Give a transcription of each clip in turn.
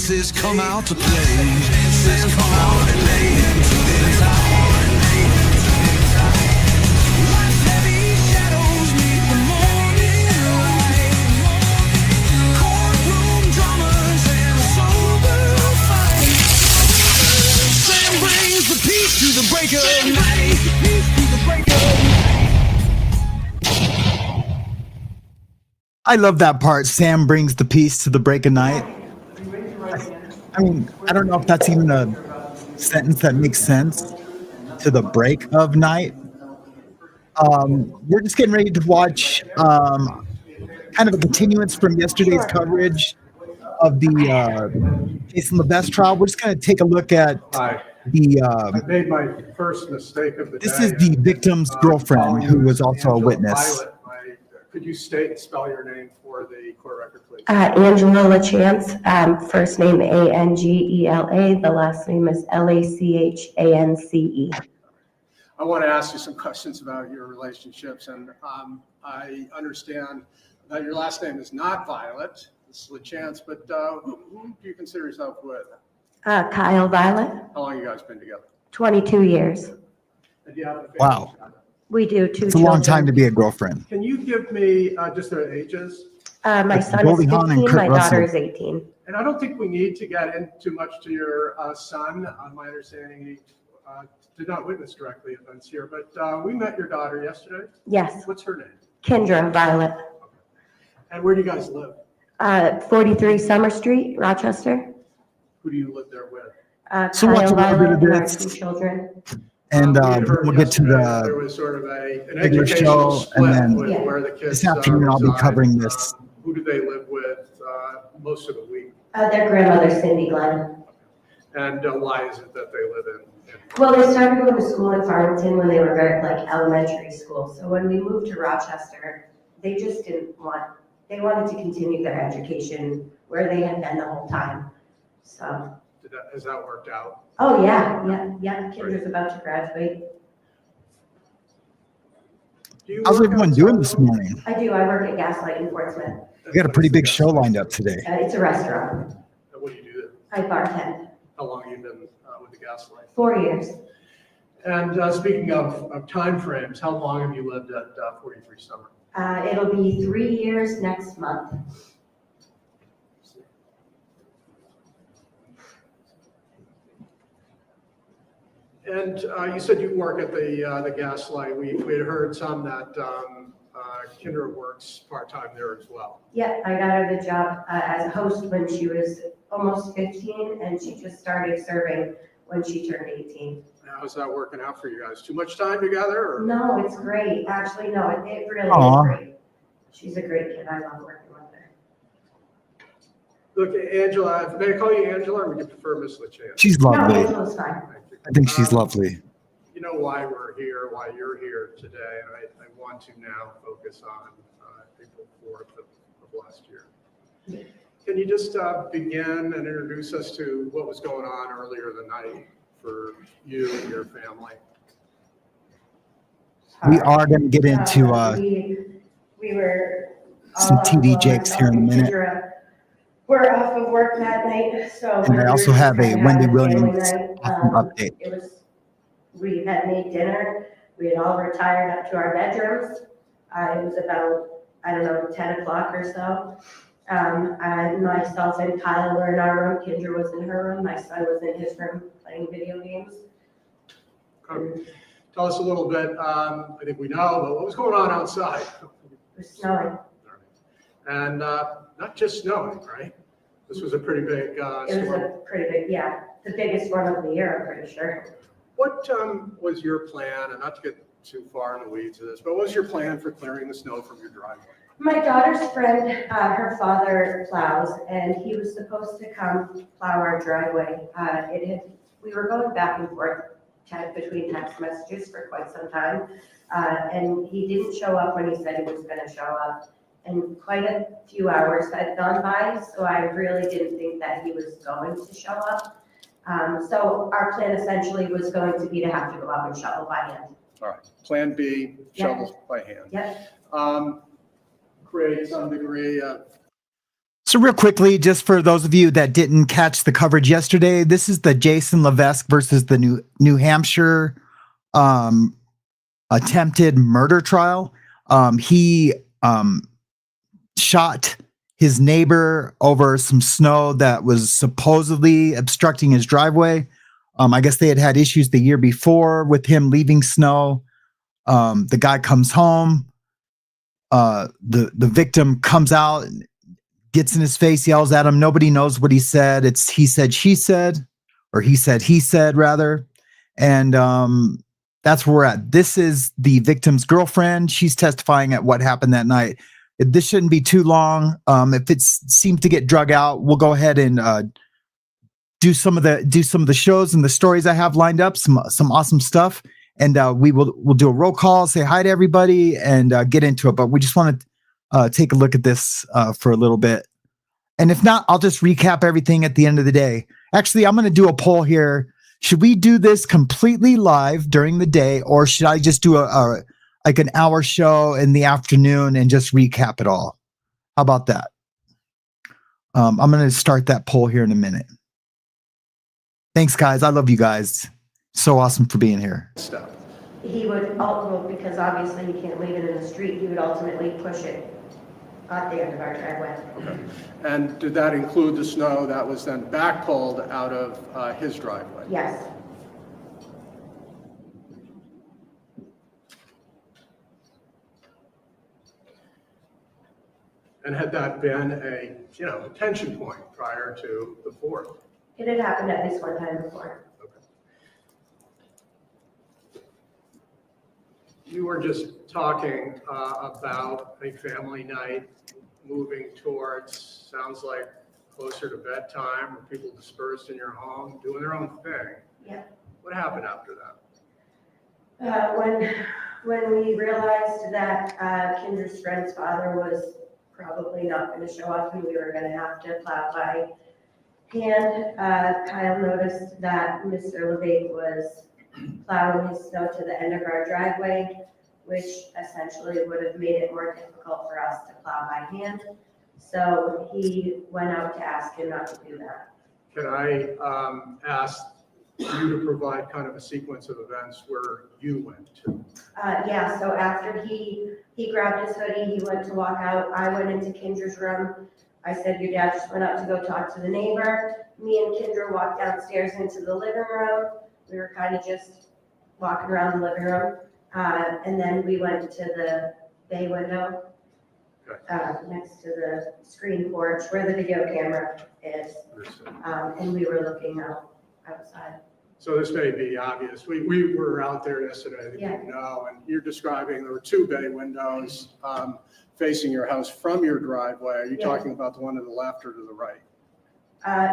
senses come out to play. Senses come out and lay into this heart. Like heavy shadows meet the morning light. Courtroom dramas and sober fight. Sam brings the peace to the break of night. Peace to the break of night. I love that part. Sam brings the peace to the break of night. I mean, I don't know if that's even a sentence that makes sense. To the break of night. We're just getting ready to watch kind of a continuance from yesterday's coverage of the case in the Best trial. We're just going to take a look at the. I made my first mistake of the day. This is the victim's girlfriend, who was also a witness. Could you state and spell your name for the court record, please? Angela LaChance, first name Angela, the last name is Lachance. I want to ask you some questions about your relationships, and I understand that your last name is not Violet, it's LaChance, but who do you consider yourself with? Kyle Violet, How long have you guys been together? 22 years. And do you have a family? Wow. We do 2 It's a children. long time to be a girlfriend. Can you give me just their ages? My son is Goldie Hawn and 15, Kurt my daughter Russell. is 18. And I don't think we need to get in too much to your son. My understanding, he did not witness directly events here, but we met your daughter yesterday. Yes, What's her name? Kendra Violet. And where do you guys live? 43 Summer Street, Rochester. Who do you live there with? So watch a Kyle little bit of Violet and our this. 2 children. And We had heard we'll get to yesterday there the was sort of an regular educational show, and split then with Yeah. where the kids this afternoon I'll be reside. covering this. Who do they live with most of the week? Their grandmother, Cindy Glenn. And why is it that they live in? Well, they started going to school in Farmington when they were very, elementary school. So when we moved to Rochester, they just didn't they wanted to continue their education where they had been the whole time. So, Has that worked out? oh yeah, Kendra's about to graduate. Do you how's work everyone outside doing of- this morning? I do, I work at Gaslight in Portsmouth. We got a pretty big show lined up today. It's a restaurant. And what do you do there? I bartend. How long have you been with the Gaslight? 4 years. And speaking of time frames, how long have you lived at 43 Summer? It'll be 3 years next month. And you said you work at the Gaslight. We had heard some that Kendra works part-time there as well. Yeah, I got her the job as a host when she was almost 15, and she just started serving when she turned 18. How's that working out for you guys? Too much time together? Or? No, it's great. Actually, no, it really Aw. is great. She's a great kid. I love working with her. Look, Angela, may I call you Angela, or would you prefer Miss LaChance? She's No, lovely. Angel's fine. Thank you. I think she's lovely. You know why we're here, why you're here today, and I want to now focus on April 4th of last year. Can you just begin and introduce us to what was going on earlier the night for you and your family? We are going to get into We were some TD Jakes here in a minute. We're off of work that night, so. And I also have a Wendy Williams update. We had made dinner. We had all retired up to our bedrooms. It was about, 10 o'clock or so. Myself and Kyle were in our room. Kendra was in her room. My son was in his room playing video games. Tell us a little bit, I think we know, but what was going on outside? It was snowing. And not just snowing, right? This was a pretty big It was storm. a pretty big, the biggest one of the year, I'm pretty sure. What was your plan, and not to get too far in the weeds of this, but what was your plan for clearing the snow from your driveway? My daughter's friend, her father plows, and he was supposed to come plow our driveway. We were going back and forth between text messages for quite some time, and he didn't show up when he said he was going to show up. And quite a few hours had gone by, so I really didn't think that he was going to show up. So our plan essentially was going to be to have to go out and shovel by hand. All right, Plan B, shovels by hand. Yep. Create some degree of So real quickly, just for those of you that didn't catch the coverage yesterday, this is the Jason Levesque versus the New Hampshire attempted murder trial. He shot his neighbor over some snow that was supposedly obstructing his driveway. I guess they had had issues the year before with him leaving snow. The guy comes home. The victim comes out, gets in his face, yells at him. Nobody knows what he said. It's he said, she said, or he said rather. And that's where we're at. This is the victim's girlfriend. She's testifying at what happened that night. This shouldn't be too long. If it seems to get drug out, we'll go ahead and do some of the shows and the stories I have lined up. Some awesome stuff, and we'll do a roll call, say hi to everybody, and get into it. But we just want to take a look at this for a little bit, and if not, I'll just recap everything at the end of the day. Actually, I'm going to do a poll here. Should we do this completely live during the day, or should I just do like an hour show in the afternoon and just recap it all? How about that? I'm going to start that poll here in a minute. Thanks, guys. I love you guys. So awesome for being here. Step. He would ultimately, because obviously you can't leave it in the street, he would ultimately push it at the end of our driveway. Okay. And did that include the snow that was then backpulled out of his driveway? Yes. And had that been a tension point prior to the 4th? It had happened at least one time before. You were just talking about a family night moving towards, sounds like, closer to bedtime, where people dispersed in your home, doing their own thing. Yeah. What happened after that? When we realized that Kendra's friend's father was probably not going to show up and we were going to have to plow by hand, Kyle noticed that Mr. LeVate was plowing his snow to the end of our driveway, which essentially would have made it more difficult for us to plow by hand. So he went out to ask him not to do that. Can I ask you to provide kind of a sequence of events where you went to? Yeah, so after he grabbed his hoodie, he went to walk out. I went into Kendra's room. I said, your dad just went out to go talk to the neighbor. Me and Kendra walked downstairs into the living room. We were kind of just walking around the living room. And then we went to the bay window next to the screen porch where the video camera is. And we were looking outside. So this may be obvious. We were out there yesterday, that you know, and you're describing there were 2 bay windows facing your house from your driveway. Are you talking about the one to the left or to the right?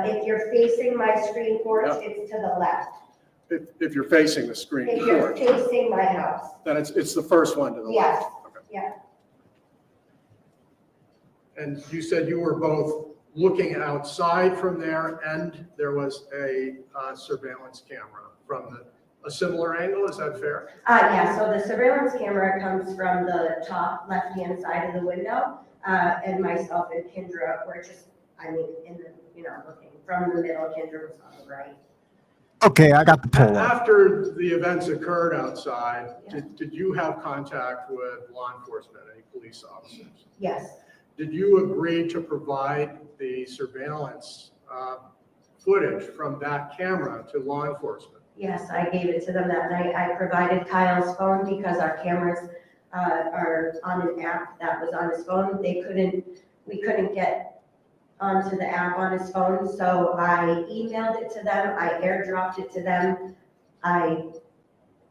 If you're facing my screen porch, it's to the left. If you're facing the screen If you're porch, facing my house. then it's the first one to the Yes. left. Okay. Yeah. And you said you were both looking outside from there, and there was a surveillance camera from a similar angle. Is that fair? Yeah, so the surveillance camera comes from the top left-hand side of the window, and myself and Kendra were just, in the, looking from the middle. Kendra was on the right. Okay, I got the poll up. After the events occurred outside, did you have contact with law enforcement, any police officers? Yes. Did you agree to provide the surveillance footage from that camera to law enforcement? Yes, I gave it to them that night. I provided Kyle's phone because our cameras are on an app that was on his phone. We couldn't get onto the app on his phone, so I emailed it to them. I airdropped it to them. I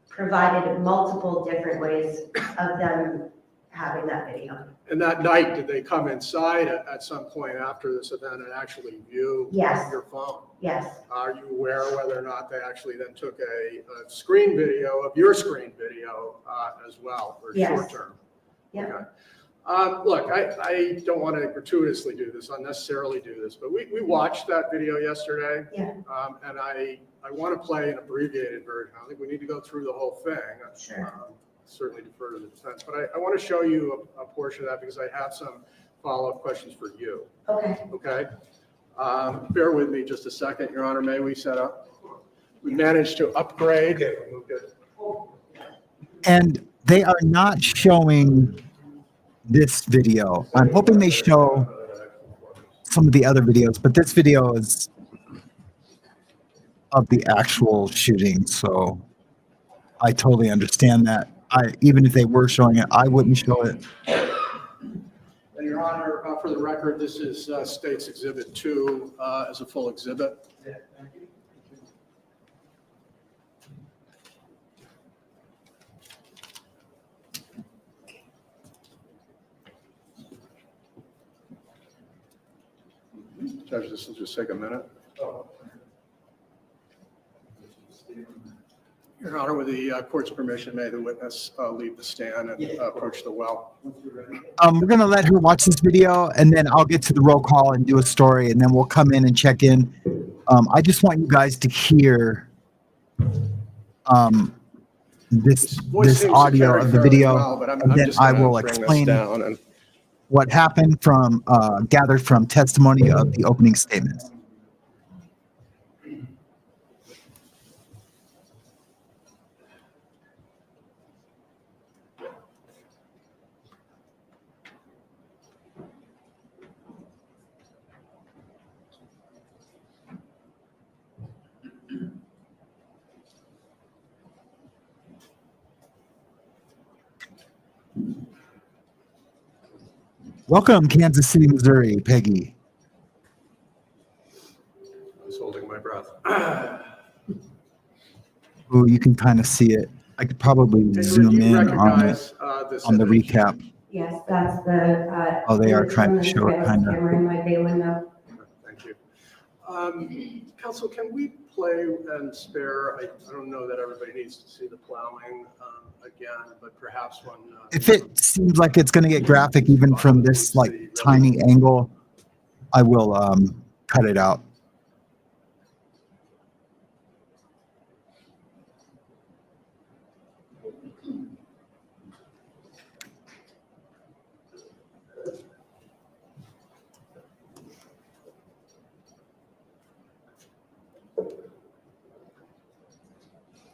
provided multiple different ways of them having that video. And that night, did they come inside at some point after this event and actually view your phone? Yes. Are you aware whether or not they actually then took a screen video of your screen video as well for short term? Yeah. Okay. Look, I don't want to gratuitously do this, unnecessarily do this, but we watched that video yesterday. Yeah. And I want to play an abbreviated version. I don't think we need to go through the whole thing. Sure. Certainly defer to the defense, but I want to show you a portion of that because I have some follow-up questions for you, Okay. okay? Bear with me just a second, Your Honor, may we set up? We managed to upgrade. Okay, we moved it. And they are not showing this video. I'm hoping they show some of the other videos, but this video is of the actual shooting, so I totally understand that. Even if they were showing it, I wouldn't show it. And Your Honor, for the record, this is State's Exhibit 2 as a full exhibit. Judge, this will just take a minute. Your Honor, with the court's permission, may the witness leave the stand and approach the well. We're going to let her watch this video, and then I'll get to the roll call and do a story, and then we'll come in and check in. I just want you guys to hear this audio of the video, and then I will explain what happened from gathered from testimony of the opening statement. Welcome, Kansas City, Missouri, Peggy. I was holding my breath. Ooh, you can kind of see it. I could probably zoom in on it on the recap. Yes, that's the. Oh, they are trying to show it kind of. Camera in my bay window. Thank you. Counsel, can we play and spare? I don't know that everybody needs to see the plowing again, but perhaps when. If it seems like it's going to get graphic, even from this like tiny angle, I will cut it out.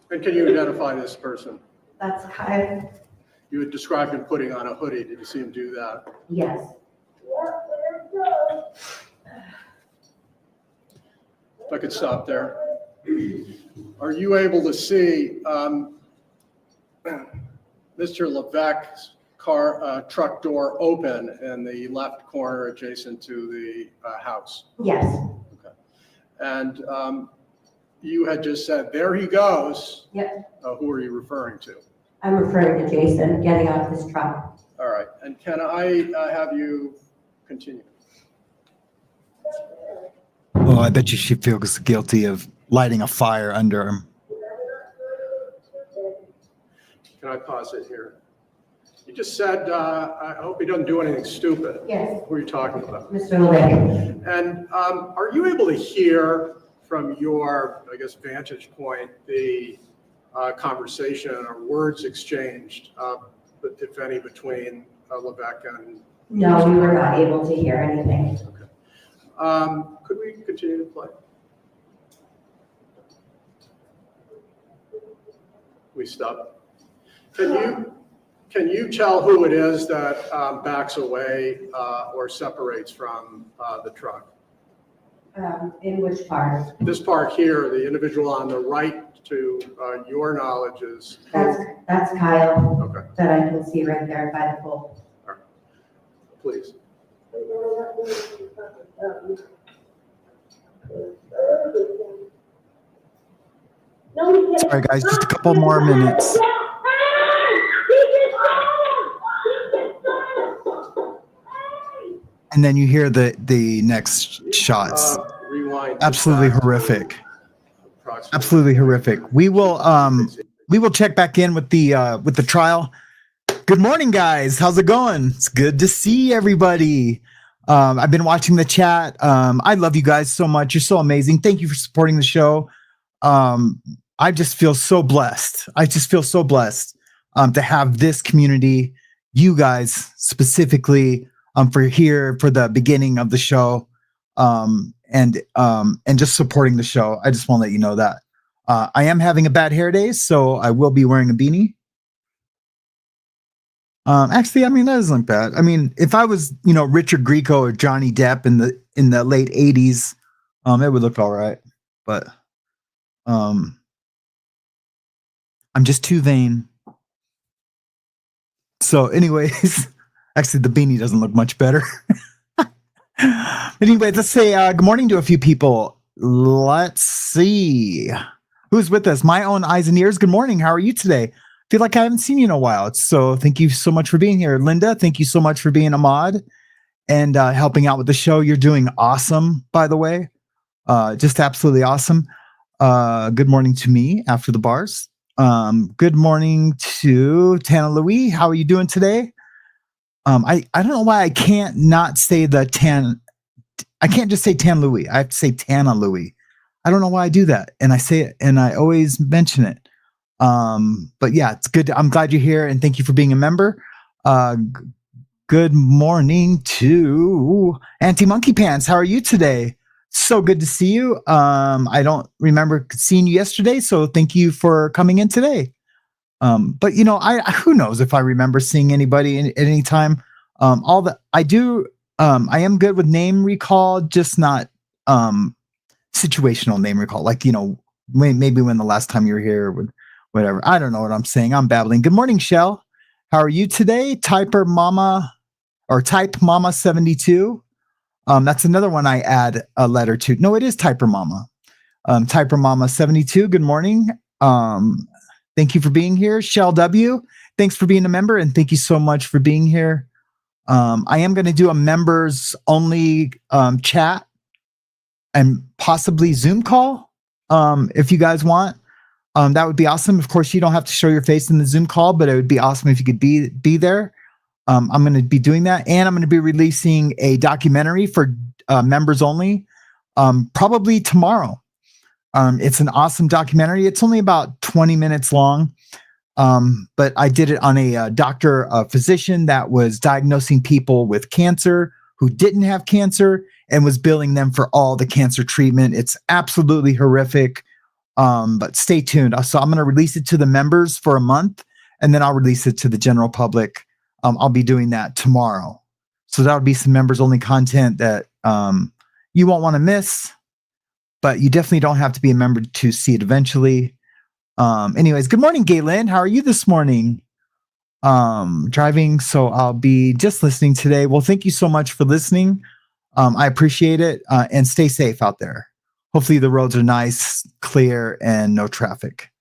And can you identify this person? That's Kyle. You had described him putting on a hoodie. Did you see him do that? Yes. If I could stop there. Are you able to see Mr. Levesque's truck door open in the left corner adjacent to the house? Yes. Okay. And you had just said, there he goes. Yep. Who are you referring to? I'm referring to Jason getting out of his truck. All right. And can I have you continue? Oh, I bet you she feels guilty of lighting a fire under him. Can I pause it here? You just said, I hope he doesn't do anything stupid. Yes. Who are you talking about? Mr. Levesque. And are you able to hear from your, I guess, vantage point, the conversation or words exchanged, if any, between Levesque and? No, we were not able to hear anything. Okay. Could we continue to play? We stop. Can you tell who it is that backs away or separates from the truck? In which part? This part here, the individual on the right to your knowledge is? That's Kyle. Okay. That I can see right there by the pool. All right. Please. Sorry, guys, just a couple more minutes. And then you hear the next shots. Rewind. Absolutely horrific. Absolutely horrific. We will check back in with the trial. Good morning, guys. How's it going? It's good to see everybody. I've been watching the chat. I love you guys so much. You're so amazing. Thank you for supporting the show. I just feel so blessed. I just feel so blessed to have this community, you guys specifically, for here for the beginning of the show, and just supporting the show. I just want to let you know that I am having a bad hair day, so I will be wearing a beanie. Actually, I mean, that doesn't look bad. I mean, if I was, Richard Grieco or Johnny Depp in the late 80s, it would look all right. But I'm just too vain. So anyways, actually the beanie doesn't look much better. Anyway, let's say good morning to a few people. Let's see. Who's with us? My own eyes and ears. Good morning. How are you today? Feel like I haven't seen you in a while. So thank you so much for being here. Linda, thank you so much for being a mod and helping out with the show. You're doing awesome, by the way. Just absolutely awesome. Good morning to me after the bars. Good morning to Tana Louie. How are you doing today? I don't know why I can't not say the Tan. I can't just say Tan Louie. I have to say Tana Louie. I don't know why I do that. And I say it and I always mention it. But yeah, it's good. I'm glad you're here and thank you for being a member. Good morning to Auntie Monkey Pants. How are you today? So good to see you. I don't remember seeing you yesterday, so thank you for coming in today. But who knows if I remember seeing anybody at any time. I am good with name recall, just not situational name recall. Like, maybe when the last time you were here with whatever. I don't know what I'm saying. I'm babbling. Good morning, Shell. How are you today? Type Mama 72. That's another one I add a letter to. No, it is Typer Mama. Typer Mama 72. Good morning. Thank you for being here. Shell W. Thanks for being a member and thank you so much for being here. I am going to do a members only chat and possibly Zoom call if you guys want. That would be awesome. Of course, you don't have to show your face in the Zoom call, but it would be awesome if you could be there. I'm going to be doing that, and I'm going to be releasing a documentary for members only, probably tomorrow. It's an awesome documentary. It's only about 20 minutes long, but I did it on a physician that was diagnosing people with cancer who didn't have cancer and was billing them for all the cancer treatment. It's absolutely horrific, but stay tuned. So I'm going to release it to the members for a month, and then I'll release it to the general public. I'll be doing that tomorrow. So that'll be some members only content that you won't want to miss, but you definitely don't have to be a member to see it eventually. Anyways, good morning, Galen. How are you this morning? Driving, so I'll be just listening today. Well, thank you so much for listening. I appreciate it, and stay safe out there. Hopefully the roads are nice, clear, and no traffic.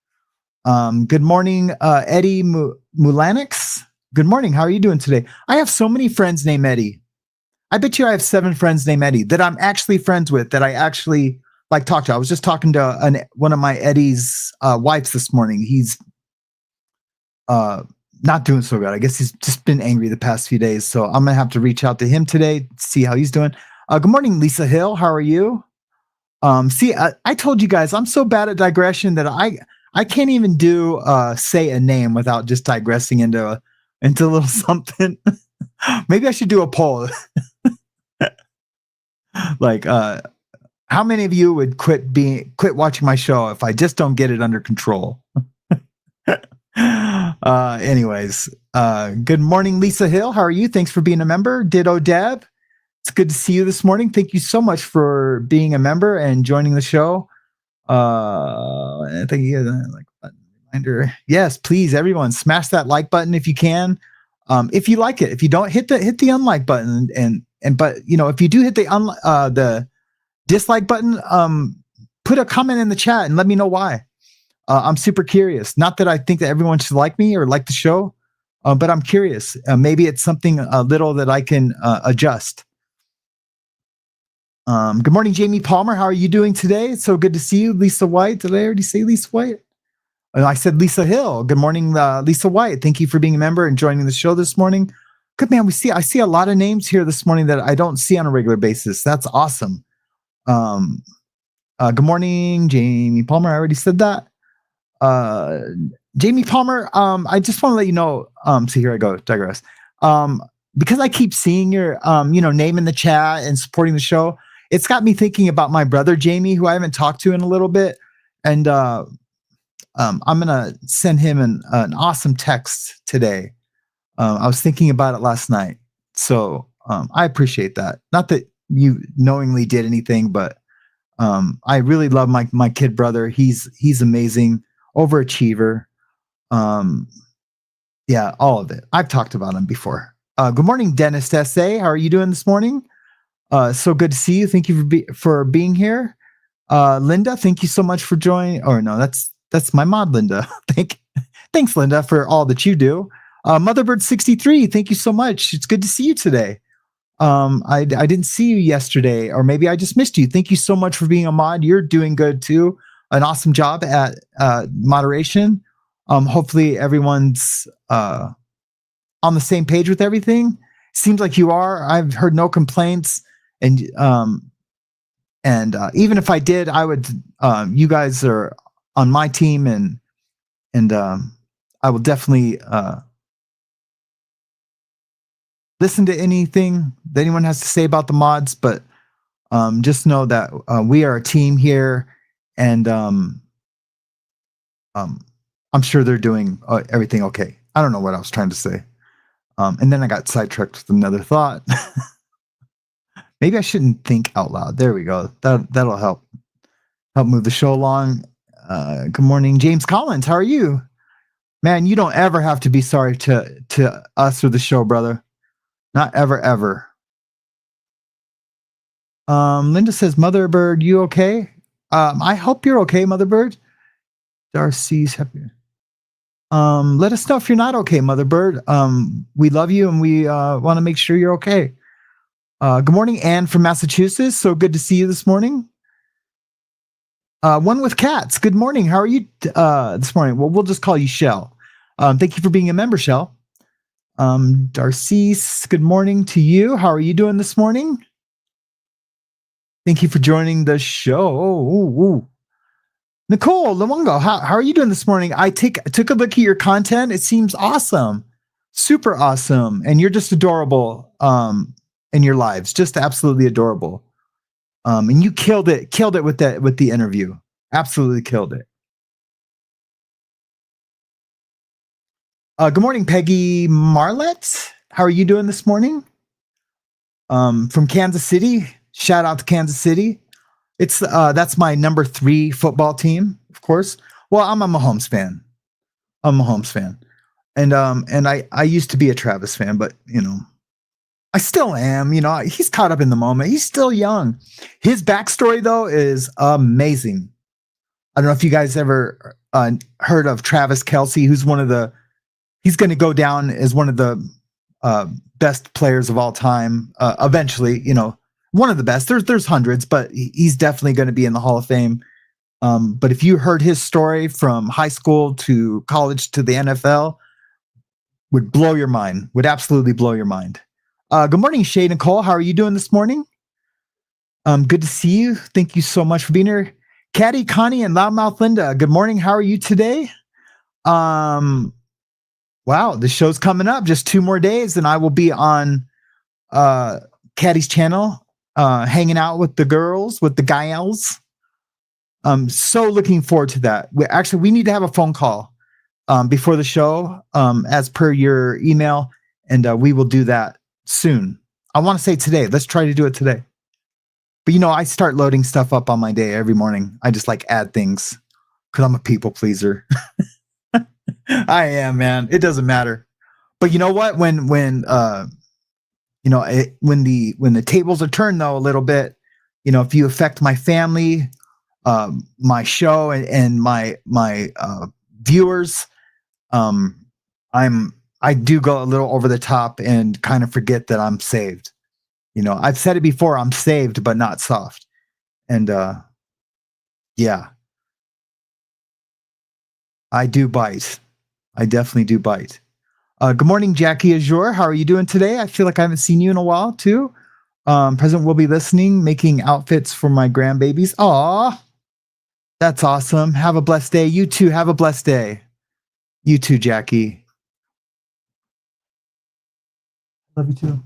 Good morning, Eddie Mulanix. Good morning. How are you doing today? I have so many friends named Eddie. I bet you I have 7 friends named Eddie that I'm actually friends with, that I actually talk to. I was just talking to one of my Eddie's wives this morning. He's not doing so good. I guess he's just been angry the past few days. So I'm going to have to reach out to him today, see how he's doing. Good morning, Lisa Hill. How are you? I told you guys, I'm so bad at digression that I can't even do say a name without just digressing into a little something. Maybe I should do a poll. How many of you would quit watching my show if I just don't get it under control? Anyways, good morning, Lisa Hill. How are you? Thanks for being a member. Ditto Deb. It's good to see you this morning. Thank you so much for being a member and joining the show. Thank you. Reminder. Yes, please, everyone, smash that like button if you can. If you like it. If you don't, hit the unlike button. But if you do hit the dislike button, put a comment in the chat and let me know why. I'm super curious. Not that I think that everyone should like me or like the show, but I'm curious. Maybe it's something little that I can adjust. Good morning, Jamie Palmer. How are you doing today? It's so good to see you. Lisa White. Did I already say Lisa White? I said Lisa Hill. Good morning, Lisa White. Thank you for being a member and joining the show this morning. Good man. I see a lot of names here this morning that I don't see on a regular basis. That's awesome. Good morning, Jamie Palmer. I already said that. Jamie Palmer. I just want to let you know. So here I go. Digress. because I keep seeing your name in the chat and supporting the show, it's got me thinking about my brother Jamie, who I haven't talked to in a little bit, and I'm gonna send him an awesome text today. I was thinking about it last night, so I appreciate that. Not that you knowingly did anything, but I really love my kid brother. He's amazing, overachiever. Yeah, all of it. I've talked about him before. Good morning, Dennis SA. How are you doing this morning? So good to see you. Thank you for being here. Linda, thank you so much for joining. Or no, that's my mod, Linda. Thanks, Linda, for all that you do. Motherbird63, thank you so much. It's good to see you today. I didn't see you yesterday, or maybe I just missed you. Thank you so much for being a mod. You're doing good too. An awesome job at moderation. Hopefully everyone's on the same page with everything. Seems like you are. I've heard no complaints, and even if I did, I would. You guys are on my team, and I will definitely listen to anything that anyone has to say about the mods. But just know that we are a team here, and I'm sure they're doing everything okay. I don't know what I was trying to say. And then I got sidetracked with another thought. Maybe I shouldn't think out loud. There we go. That'll help move the show along. Good morning, James Collins. How are you? Man, you don't ever have to be sorry to us or the show, brother. Not ever, ever. Linda says, Motherbird, you okay? I hope you're okay, Motherbird. Darcy's happy. Let us know if you're not okay, Motherbird. We love you, and we want to make sure you're okay. Good morning, Anne from Massachusetts. So good to see you this morning. One with cats. Good morning. How are you this morning? Well, we'll just call you Shell. Thank you for being a member, Shell. Darcy, good morning to you. How are you doing this morning? Thank you for joining the show. Ooh. Nicole Luongo, how are you doing this morning? I took a look at your content. It seems awesome. Super awesome. And you're just adorable in your lives. Just absolutely adorable. And you killed it with the interview. Absolutely killed it. Good morning, Peggy Marlett. How are you doing this morning? From Kansas City. Shout out to Kansas City. It's that's my number 3 football team, of course. Well, I'm a Mahomes fan. And I used to be a Travis fan, but I still am. He's caught up in the moment. He's still young. His backstory though is amazing. I don't know if you guys ever heard of Travis Kelce, who's he's going to go down as one of the best players of all time. Eventually, one of the best. There's hundreds, but he's definitely going to be in the Hall of Fame. But if you heard his story from high school to college to the NFL, would blow your mind. Would absolutely blow your mind. Good morning, Shay Nicole. How are you doing this morning? Good to see you. Thank you so much for being here. Caddy, Connie, and Loudmouth Linda. Good morning. How are you today? Wow, the show's coming up. Just 2 more days, and I will be on Caddy's channel. Hanging out with the girls, with the guys. I'm so looking forward to that. We need to have a phone call before the show, as per your email, and we will do that soon. I want to say today. Let's try to do it today. But I start loading stuff up on my day every morning. I just add things because I'm a people pleaser. I am, man. It doesn't matter. But you know what? When the tables are turned though a little bit, if you affect my family, my show and my viewers, I do go a little over the top and kind of forget that I'm saved. I've said it before, I'm saved but not soft. And yeah. I do bite. I definitely do bite. Good morning, Jackie Azure. How are you doing today? I feel like I haven't seen you in a while, too. Present will be listening, making outfits for my grandbabies. Aw, that's awesome. Have a blessed day. You too. Have a blessed day. You too, Jackie. Love you too.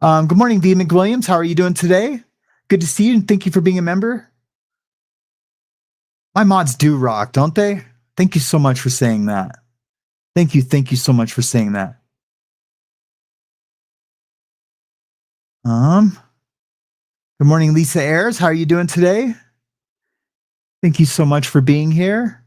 Good morning, Wendy Williams. How are you doing today? Good to see you, and thank you for being a member. My mods do rock, don't they? Thank you so much for saying that. Thank you so much for saying that. Good morning, Lisa Ayers. How are you doing today? Thank you so much for being here.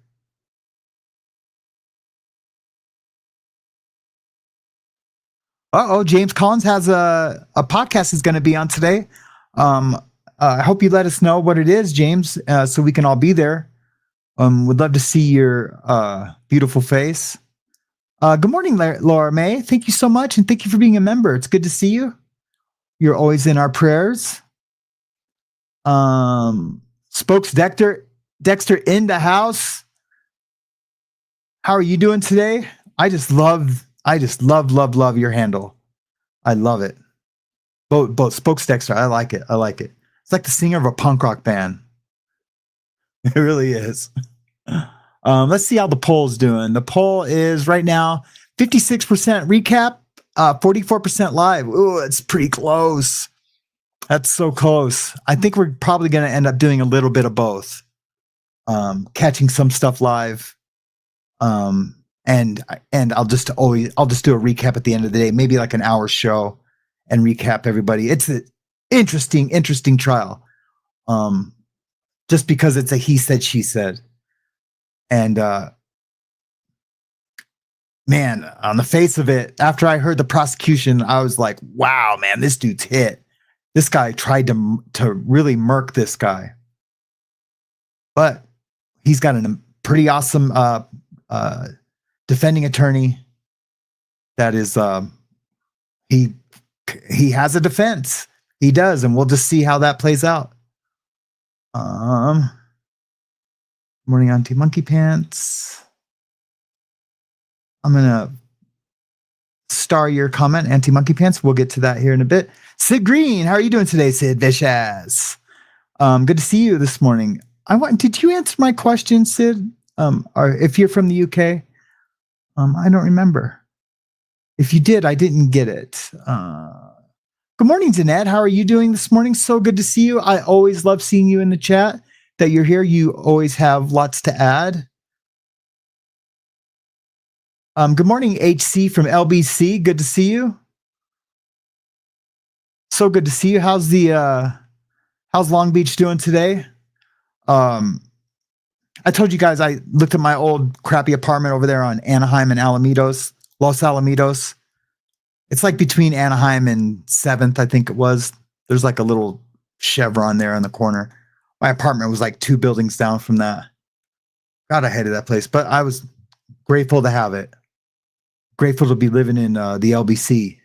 James Collins has a podcast is going to be on today. I hope you let us know what it is, James, so we can all be there. Would love to see your beautiful face. Good morning, Laura May. Thank you so much, and thank you for being a member. It's good to see you. You're always in our prayers. Spokes Dexter in the house. How are you doing today? I just love your handle. I love it. Both Spokes Dexter. I like it. It's like the singer of a punk rock band. It really is. Let's see how the poll's doing. The poll is right now 56% recap, 44% live. Ooh, it's pretty close. That's so close. I think we're probably going to end up doing a little bit of both. Catching some stuff live. And I'll just do a recap at the end of the day, maybe like an hour show, and recap everybody. It's an interesting trial. Just because it's a he said, she said. And man, on the face of it, after I heard the prosecution, I was like, wow, man, this dude's hit. This guy tried to really murk this guy. But he's got a pretty awesome defending attorney that is he has a defense. He does, and we'll just see how that plays out. Morning, Auntie Monkey Pants. I'm gonna star your comment, Auntie Monkey Pants. We'll get to that here in a bit. Sid Green, how are you doing today, Sid Vicious? Good to see you this morning. Did you answer my question, Sid? Or if you're from the UK? I don't remember. If you did, I didn't get it. Good morning, Danette. How are you doing this morning? So good to see you. I always love seeing you in the chat. That you're here. You always have lots to add. Good morning, HC from LBC. Good to see you. So good to see you. How's Long Beach doing today? I told you guys I looked at my old crappy apartment over there on Anaheim and Los Alamitos. It's like between Anaheim and 7th, I think it was. There's like a little chevron there in the corner. My apartment was like 2 buildings down from that. God, I hated that place, but I was grateful to have it. Grateful to be living in the LBC.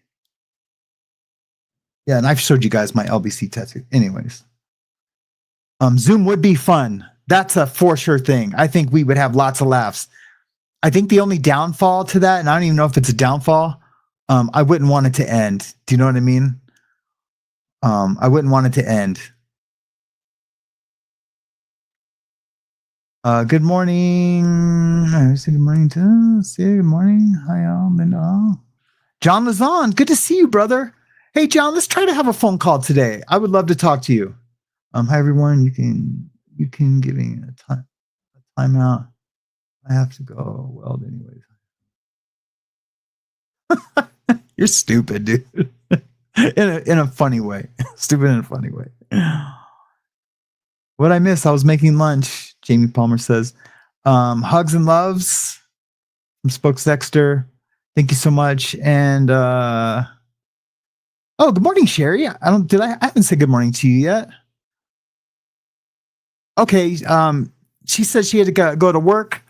Yeah, and I've showed you guys my LBC tattoo. Anyways. Zoom would be fun. That's a for sure thing. I think we would have lots of laughs. I think the only downfall to that, and I don't even know if it's a downfall, I wouldn't want it to end. Do you know what I mean? I wouldn't want it to end. Good morning. I say good morning to good morning. Hi, all. John Lazon, good to see you, brother. Hey, John, let's try to have a phone call today. I would love to talk to you. Hi, everyone. You can give me a timeout. I have to go weld anyways. You're stupid, dude. in a funny way. Stupid in a funny way. What I missed? I was making lunch. Jamie Palmer says, hugs and loves from Spokes Dexter. Thank you so much. And good morning, Sherry. I haven't said good morning to you yet. Okay. She said she had to go to work.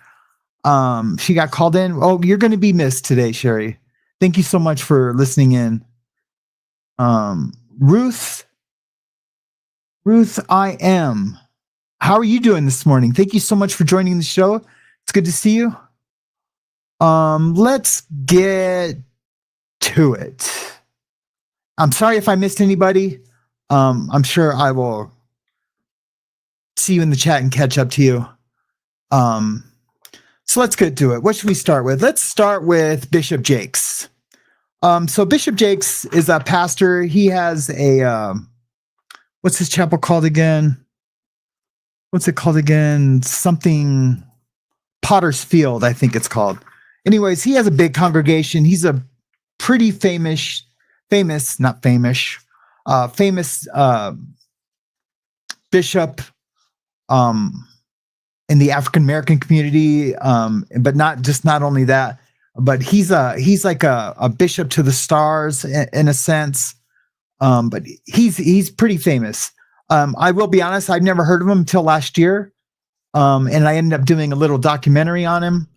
She got called in. Oh, you're going to be missed today, Sherry. Thank you so much for listening in. Ruth, I am. How are you doing this morning? Thank you so much for joining the show. It's good to see you. Let's get to it. I'm sorry if I missed anybody. I'm sure I will see you in the chat and catch up to you. So let's get to it. What should we start with? Let's start with Bishop Jakes. So Bishop Jakes is a pastor. He has a what's his chapel called again? What's it called again? Something Potter's Field, I think it's called. Anyways, he has a big congregation. He's a pretty famous bishop in the African American community, but not only that, but he's like a bishop to the stars in a sense. But he's pretty famous. I will be honest, I've never heard of him until last year, and I ended up doing a little documentary on him.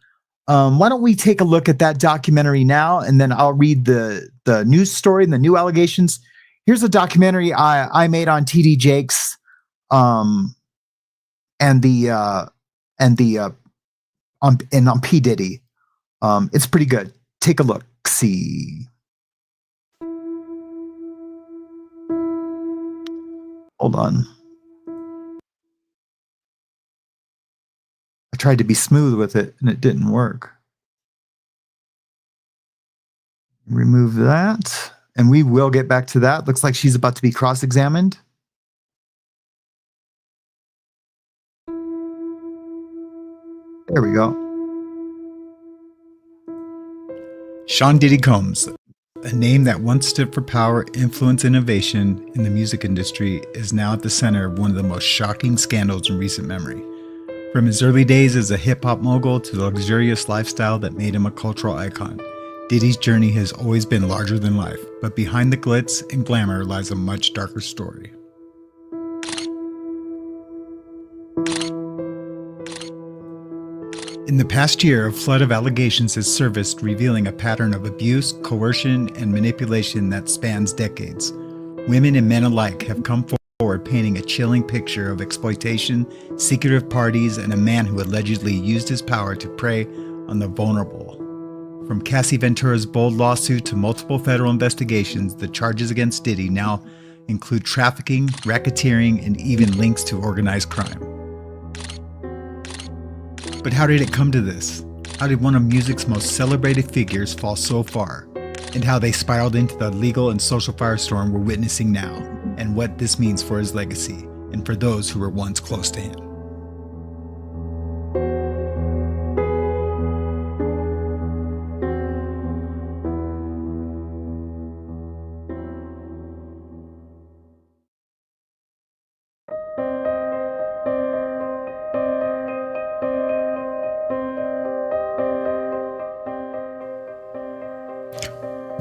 Why don't we take a look at that documentary now, and then I'll read the news story and the new allegations. Here's a documentary I made on TD Jakes, and on P Diddy. It's pretty good. Take a look. See. Hold on. I tried to be smooth with it and it didn't work. Remove that. And we will get back to that. Looks like she's about to be cross-examined. There we go. Sean Diddy Combs, a name that once stood for power, influence, and innovation in the music industry, is now at the center of one of the most shocking scandals in recent memory. From his early days as a hip-hop mogul to the luxurious lifestyle that made him a cultural icon, Diddy's journey has always been larger than life, but behind the glitz and glamour lies a much darker story. In the past year, a flood of allegations has surfaced revealing a pattern of abuse, coercion, and manipulation that spans decades. Women and men alike have come forward painting a chilling picture of exploitation, secretive parties, and a man who allegedly used his power to prey on the vulnerable. From Cassie Ventura's bold lawsuit to multiple federal investigations, the charges against Diddy now include trafficking, racketeering, and even links to organized crime. But how did it come to this? How did one of music's most celebrated figures fall so far? And how they spiraled into the legal and social firestorm we're witnessing now, and what this means for his legacy, and for those who were once close to him.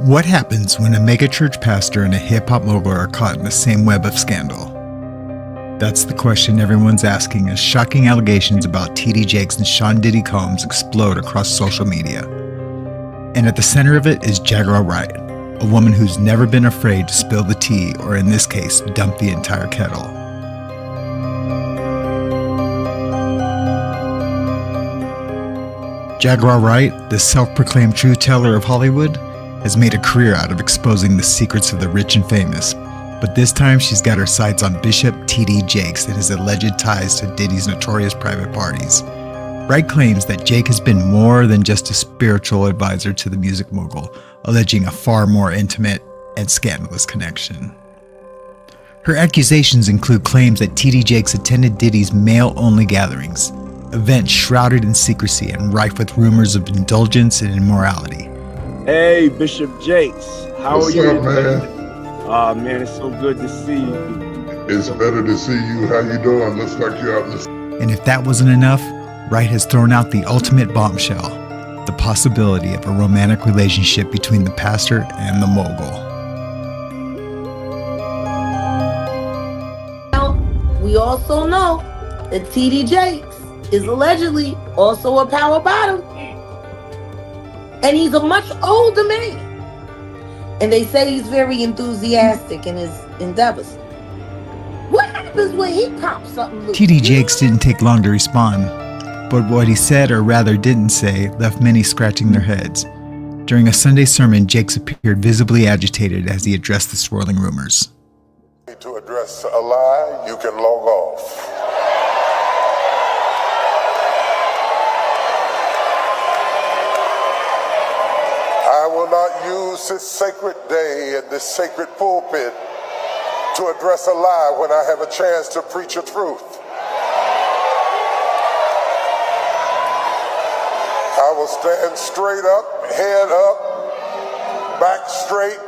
What happens when a megachurch pastor and a hip-hop mogul are caught in the same web of scandal? That's the question everyone's asking as shocking allegations about TD Jakes and Sean Diddy Combs explode across social media. And at the center of it is Jaguar Wright, a woman who's never been afraid to spill the tea, or in this case, dump the entire kettle. Jaguar Wright, the self-proclaimed truth teller of Hollywood, has made a career out of exposing the secrets of the rich and famous, but this time she's got her sights on Bishop TD Jakes and his alleged ties to Diddy's notorious private parties. Wright claims that Jake has been more than just a spiritual advisor to the music mogul, alleging a far more intimate and scandalous connection. Her accusations include claims that TD Jakes attended Diddy's male-only gatherings, events shrouded in secrecy and rife with rumors of indulgence and immorality. Hey, Bishop Jakes, how What's are you? up, man? Man, it's so good to see you. It's better to see you. How you doing? Looks like you're out in the... And if that wasn't enough, Wright has thrown out the ultimate bombshell, the possibility of a romantic relationship between the pastor and the mogul. We also know that TD Jakes is allegedly also a power bottom. And he's a much older man. And they say he's very enthusiastic in his endeavors. What happens when he pops something loose? TD Jakes didn't take long to respond, but what he said, or rather didn't say, left many scratching their heads. During a Sunday sermon, Jakes appeared visibly agitated as he addressed the swirling rumors. To address a lie, you can log off. I will not use this sacred day and this sacred pulpit to address a lie when I have a chance to preach a truth. I will stand straight up, head up, back straight,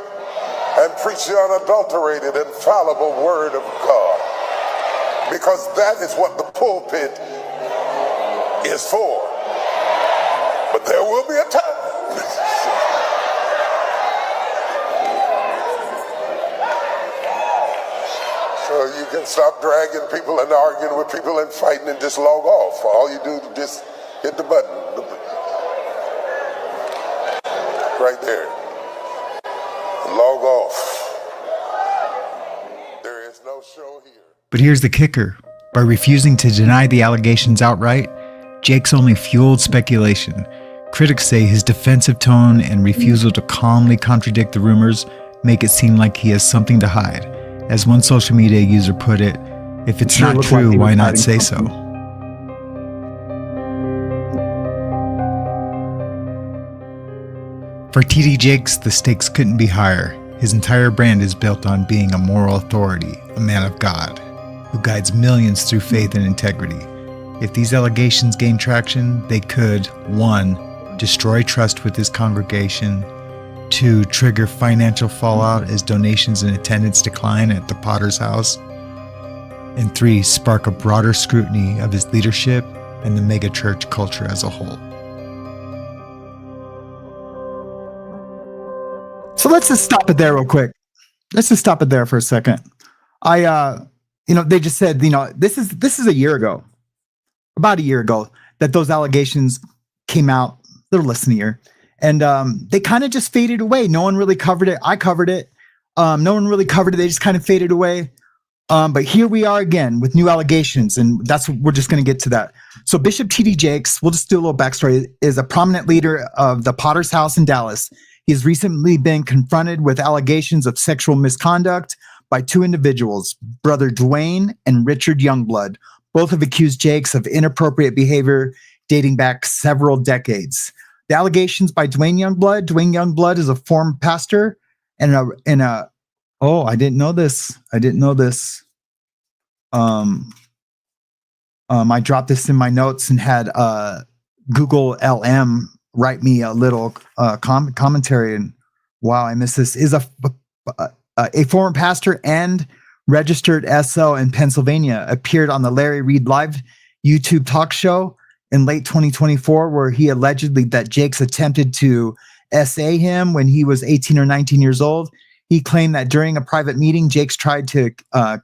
and preach the unadulterated, infallible word of God. Because that is what the pulpit is for. But there will be a time. So you can stop dragging people and arguing with people and fighting and just log off. All you do is just hit the button. Right there. Log off. There is no show here. But here's the kicker. By refusing to deny the allegations outright, Jake's only fueled speculation. Critics say his defensive tone and refusal to calmly contradict the rumors make it seem like he has something to hide. As one social media user put it, if it's Sure not looked like true, he was why not hiding say something. so? For TD Jakes, the stakes couldn't be higher. His entire brand is built on being a moral authority, a man of God, who guides millions through faith and integrity. If these allegations gain traction, they could, 1, destroy trust with his congregation, 2, trigger financial fallout as donations and attendance decline at the Potter's house, and 3, spark a broader scrutiny of his leadership and the megachurch culture as a whole. So let's just stop it there real quick. Let's just stop it there for a second. They just said, this is a year ago, about a year ago, that those allegations came out, a little less than a year. And they kind of just faded away. No one really covered it. I covered it. No one really covered it. They just kind of faded away. But here we are again with new allegations, and we're just going to get to that. So Bishop T.D. Jakes, we'll just do a little backstory, is a prominent leader of the Potter's House in Dallas. He has recently been confronted with allegations of sexual misconduct by 2 individuals, Brother Dwayne and Richard Youngblood. Both have accused Jakes of inappropriate behavior dating back several decades. The allegations by Dwayne Youngblood is a former pastor and I didn't know this. I dropped this in my notes and had Google LM write me a little commentary, and wow, I missed this. Is a former pastor and registered SO in Pennsylvania, appeared on the Larry Reed Live YouTube talk show in late 2024, where he allegedly that Jakes attempted to SA him when he was 18 or 19 years old. He claimed that during a private meeting, Jakes tried to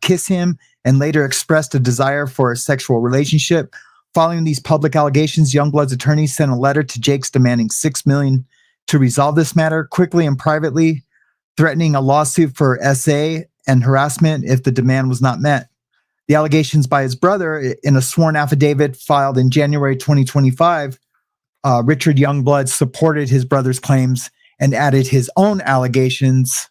kiss him and later expressed a desire for a sexual relationship. Following these public allegations, Youngblood's attorney sent a letter to Jakes demanding $6 million to resolve this matter quickly and privately, threatening a lawsuit for SA and harassment if the demand was not met. The allegations by his brother in a sworn affidavit filed in January 2025, Richard Youngblood supported his brother's claims and added his own allegations.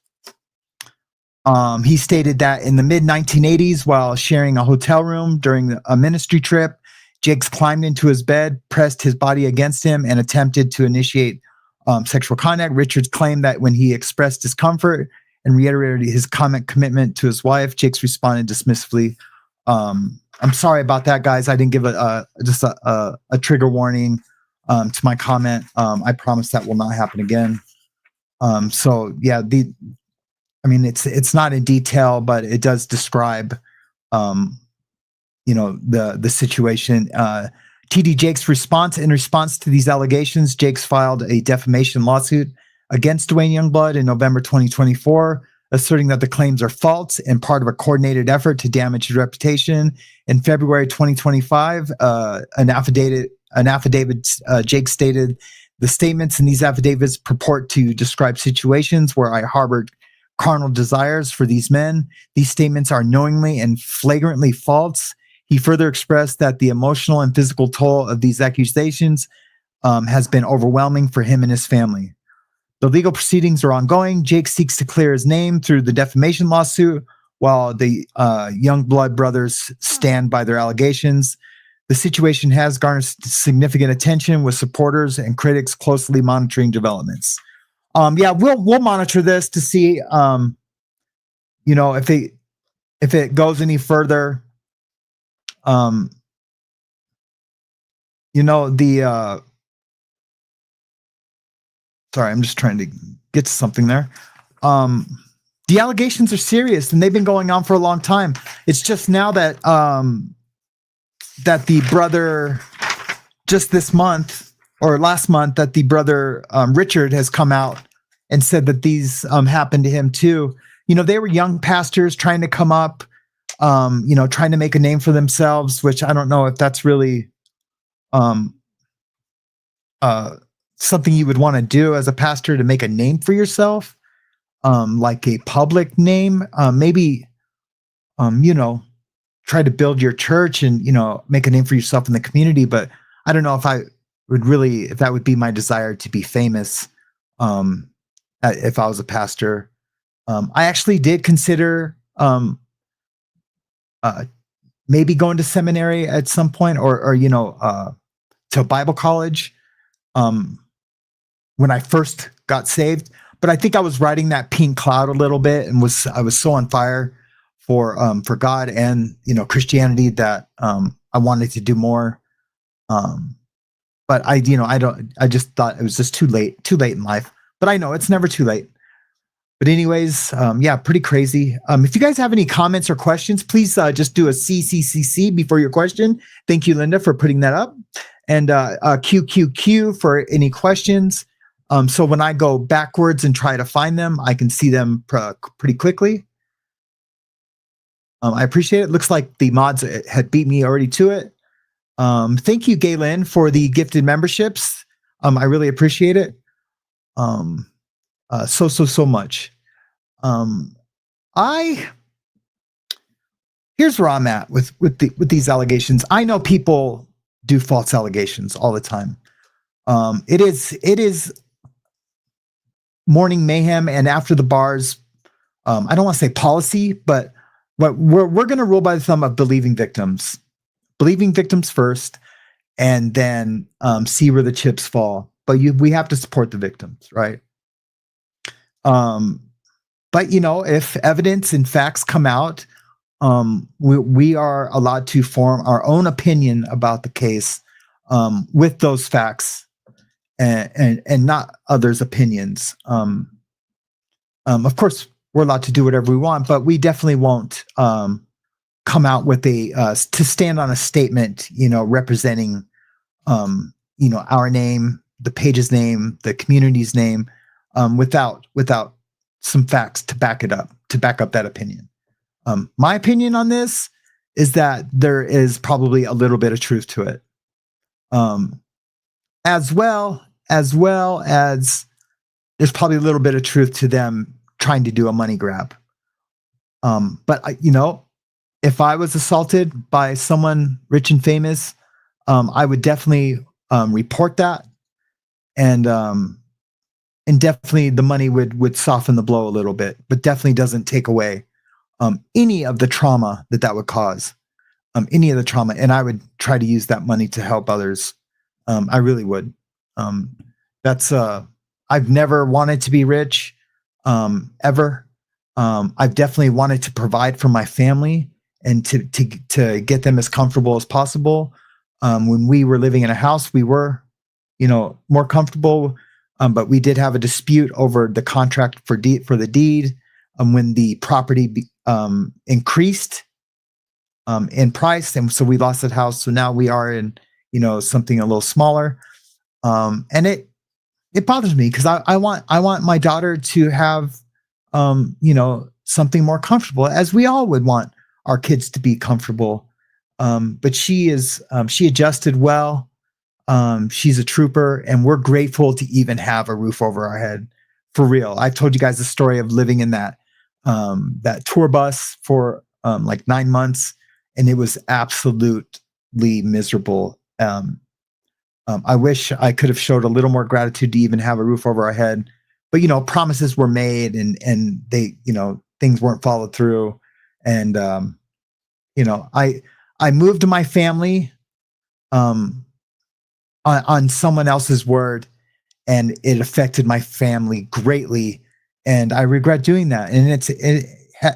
He stated that in the mid-1980s, while sharing a hotel room during a ministry trip, Jakes climbed into his bed, pressed his body against him, and attempted to initiate sexual contact. Richard claimed that when he expressed discomfort and reiterated his commitment to his wife, Jakes responded dismissively. I'm sorry about that, guys. I didn't give a trigger warning to my comment. I promise that will not happen again. It's not in detail, but it does describe the situation. TD Jakes' response to these allegations, Jakes filed a defamation lawsuit against Dwayne Youngblood in November 2024, asserting that the claims are false and part of a coordinated effort to damage his reputation. In February 2025, an affidavit, Jakes stated, "The statements in these affidavits purport to describe situations where I harbored carnal desires for these men. These statements are knowingly and flagrantly false." He further expressed that the emotional and physical toll of these accusations has been overwhelming for him and his family. The legal proceedings are ongoing. Jake seeks to clear his name through the defamation lawsuit, while the Youngblood brothers stand by their allegations. The situation has garnered significant attention, with supporters and critics closely monitoring developments. Yeah, we'll monitor this to see, if it goes any further. The sorry, I'm just trying to get to something there. The allegations are serious and they've been going on for a long time. It's just now that that the brother, just this month or last month, that the brother Richard has come out and said that these happened to him too. They were young pastors trying to come up, trying to make a name for themselves, which I don't know if that's really something you would want to do as a pastor, to make a name for yourself, like a public name. Maybe try to build your church and make a name for yourself in the community. But I don't know if if that would be my desire to be famous, if I was a pastor. I actually did consider maybe going to seminary at some point, or to Bible college when I first got saved. But I think I was riding that pink cloud a little bit, and I was so on fire for God and Christianity that I wanted to do more. But I just thought it was just too late in life. But I know it's never too late. But anyways, yeah, pretty crazy. If you guys have any comments or questions, please just do a CCCC before your question. Thank you, Linda, for putting that up. And QQQ for any questions. So when I go backwards and try to find them, I can see them pretty quickly. I appreciate it. Looks like the mods had beat me already to it. Thank you, Galen, for the gifted memberships. I really appreciate it. So much. Here's where I'm at with these allegations. I know people do false allegations all the time. It is morning mayhem and after the bars. I don't want to say policy, but we're going to rule by the thumb of believing victims first, and then see where the chips fall. But we have to support the victims, right? But if evidence and facts come out, we are allowed to form our own opinion about the case, with those facts and not others' opinions. Of course, we're allowed to do whatever we want, but we definitely won't come out with to stand on a statement, representing, our name, the page's name, the community's name, without some facts to back it up, to back up that opinion. My opinion on this is that there is probably a little bit of truth to it, as well as there's probably a little bit of truth to them trying to do a money grab. But if I was assaulted by someone rich and famous, I would definitely report that, and definitely the money would soften the blow a little bit, but definitely doesn't take away any of the trauma that would cause, any of the trauma. And I would try to use that money to help others. I really would. I've never wanted to be rich, ever. I've definitely wanted to provide for my family and to get them as comfortable as possible. When we were living in a house, we were, more comfortable. But we did have a dispute over the contract for the deed. When the property increased in price, and so we lost that house. So now we are in, something a little smaller. And it bothers me because I want my daughter to have, something more comfortable, as we all would want our kids to be comfortable. But she adjusted well. She's a trooper, and we're grateful to even have a roof over our head, for real. I've told you guys the story of living in that tour bus for like 9 months, and it was absolutely miserable. I wish I could have showed a little more gratitude to even have a roof over our head, but promises were made, and they, things weren't followed through. And I moved my family on someone else's word, and it affected my family greatly, and I regret doing that. And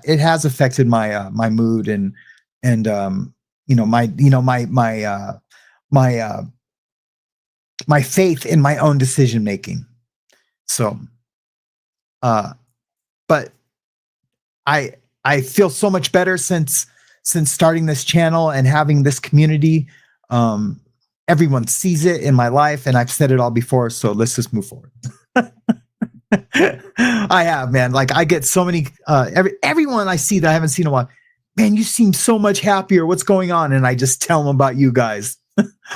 it has affected my my mood and my faith in my own decision making. So, but I feel so much better since starting this channel and having this community. Everyone sees it in my life, and I've said it all before. So let's just move forward. I have, man. Like I get so many, everyone I see that I haven't seen in a while, man, you seem so much happier. What's going on? And I just tell them about you guys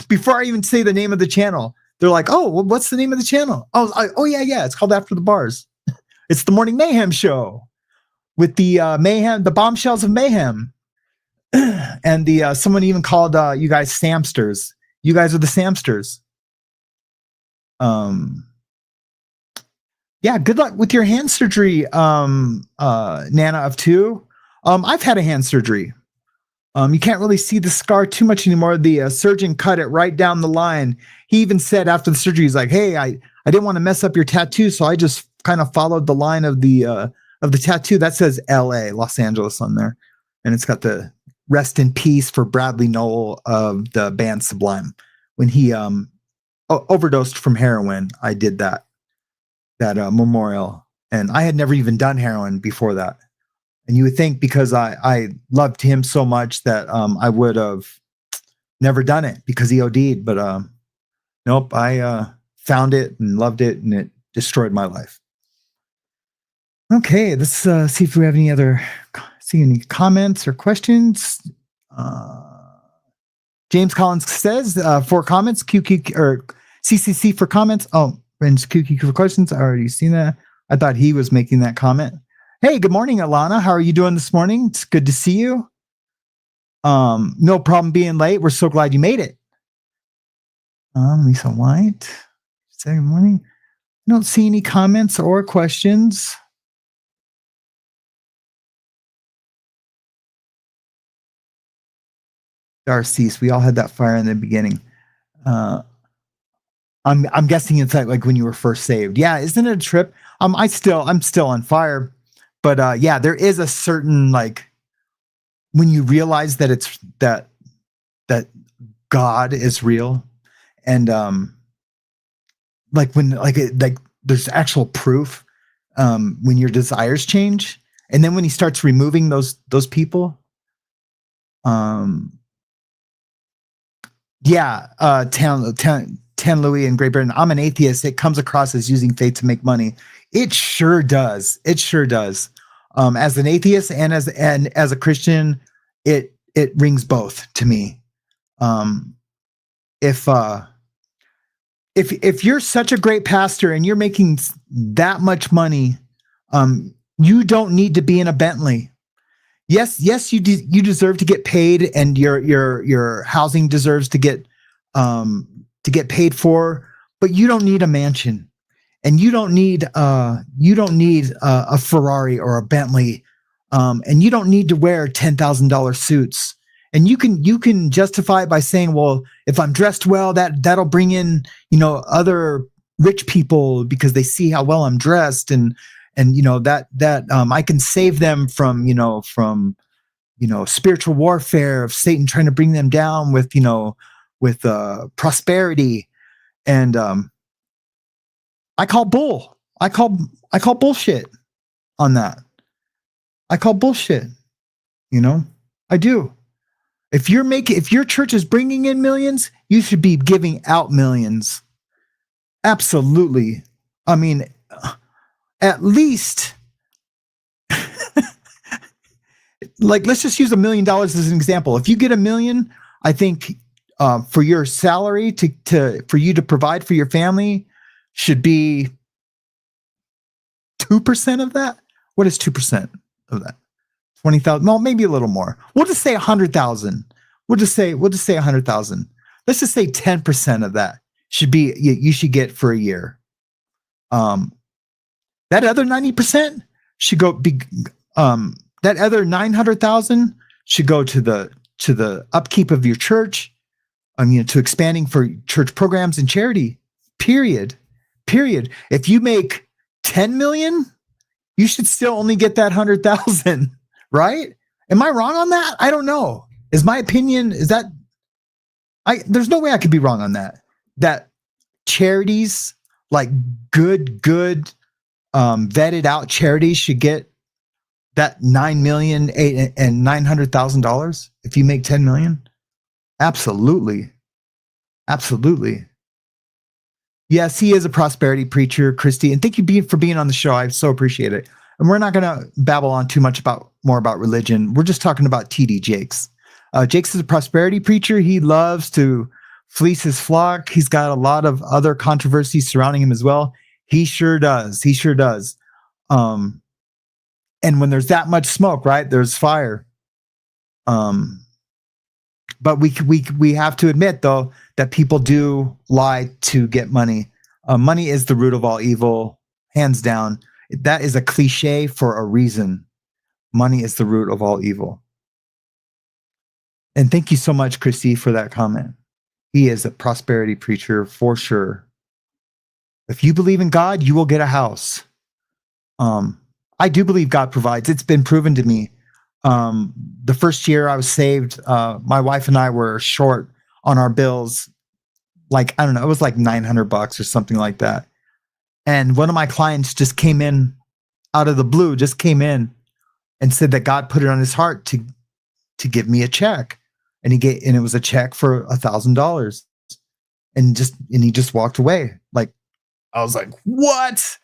before I even say the name of the channel. They're like, oh, well, what's the name of the channel? Oh yeah. It's called After the Bars. It's the Morning Mayhem Show with the mayhem, the bombshells of mayhem. And the someone even called you guys Samsters. You guys are the Samsters. Yeah, good luck with your hand surgery, Nana of 2. I've had a hand surgery. You can't really see the scar too much anymore. The surgeon cut it right down the line. He even said after the surgery, he's like, hey, I didn't want to mess up your tattoo, so I just kind of followed the line of the tattoo. That says LA, Los Angeles on there. And it's got the rest in peace for Bradley Noel of the band Sublime. When he overdosed from heroin, I did that memorial. And I had never even done heroin before that. And you would think because I loved him so much that I would have never done it because he OD'd. But nope, I found it and loved it, and it destroyed my life. Okay, let's see if we have any comments or questions. James Collins says 4 comments, QQ or CCC for comments. Oh, and QQ for questions. I already seen that. I thought he was making that comment. Hey, good morning, Alana. How are you doing this morning? It's good to see you. No problem being late. We're so glad you made it. Lisa White. Say good morning. I don't see any comments or questions. Darcy's. We all had that fire in the beginning. I'm guessing it's like when you were first saved. Yeah, isn't it a trip? I'm still on fire. But yeah, there is a certain like when you realize that it's that God is real, and like when like there's actual proof when your desires change, and then when he starts removing those people, Tan Louis in Great Britain. I'm an atheist. It comes across as using faith to make money. It sure does. It sure does. As an atheist and as a Christian, it rings both to me. If you're such a great pastor and you're making that much money, you don't need to be in a Bentley. Yes, you deserve to get paid, and your housing deserves to get paid for, but you don't need a mansion. And you don't need a Ferrari or a Bentley, and you don't need to wear $10,000 suits. And you can justify it by saying, well, if I'm dressed well, that'll bring in other rich people because they see how well I'm dressed, and that I can save them from spiritual warfare of Satan trying to bring them down with prosperity. And I call bullshit on that. I call bullshit. I do. If your church is bringing in millions, you should be giving out millions. Absolutely. I mean, at least like, let's just use $1 million as an example. If you get $1 million, I think for your salary for you to provide for your family should be 2% of that. What is 2% of that? 20,000. Well, maybe a little more. We'll just say 100,000. We'll just say 100,000. Let's just say 10% of that should be you should get for a year. That other 90% should go be that other 900,000 should go to the upkeep of your church. To expanding for church programs and charity. Period. period. If you make 10 million, you should still only get that 100,000, right? Am I wrong on that? I don't know. Is my opinion, is that, there's no way I could be wrong on that. That charities, like good, vetted out charities should get that $9,000,000 and $900,000 if you make 10 million. Absolutely. Yes, he is a prosperity preacher, Christy, and thank you for being on the show. I so appreciate it. And we're not going to babble on too much more about religion. We're just talking about TD Jakes. Jakes is a prosperity preacher. He loves to fleece his flock. He's got a lot of other controversies surrounding him as well. He sure does. And when there's that much smoke, right, there's fire. But we have to admit, though, that people do lie to get money. Money is the root of all evil, hands down. That is a cliche for a reason. Money is the root of all evil. And thank you so much, Christy, for that comment. He is a prosperity preacher for sure. If you believe in God, you will get a house. I do believe God provides. It's been proven to me. The first year I was saved, my wife and I were short on our bills. Like, I don't know, it was like $900 or something like that. And one of my clients just came in out of the blue, and said that God put it on his heart to give me a check. And it was a check for $1,000. And he just walked away. Like, I was like, what?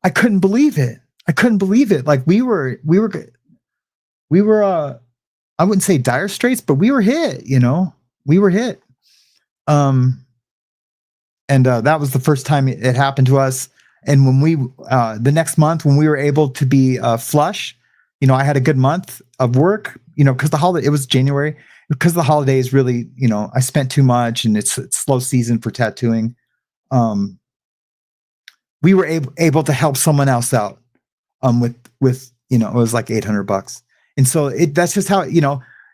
I couldn't believe it. Like we were, I wouldn't say dire straits, but we were hit, we were hit. And that was the first time it happened to us. And when the next month, when we were able to be flush, I had a good month of work, because it was January, because the holidays really, I spent too much and it's slow season for tattooing. We were able to help someone else out, with it was like $800. And so that's just how,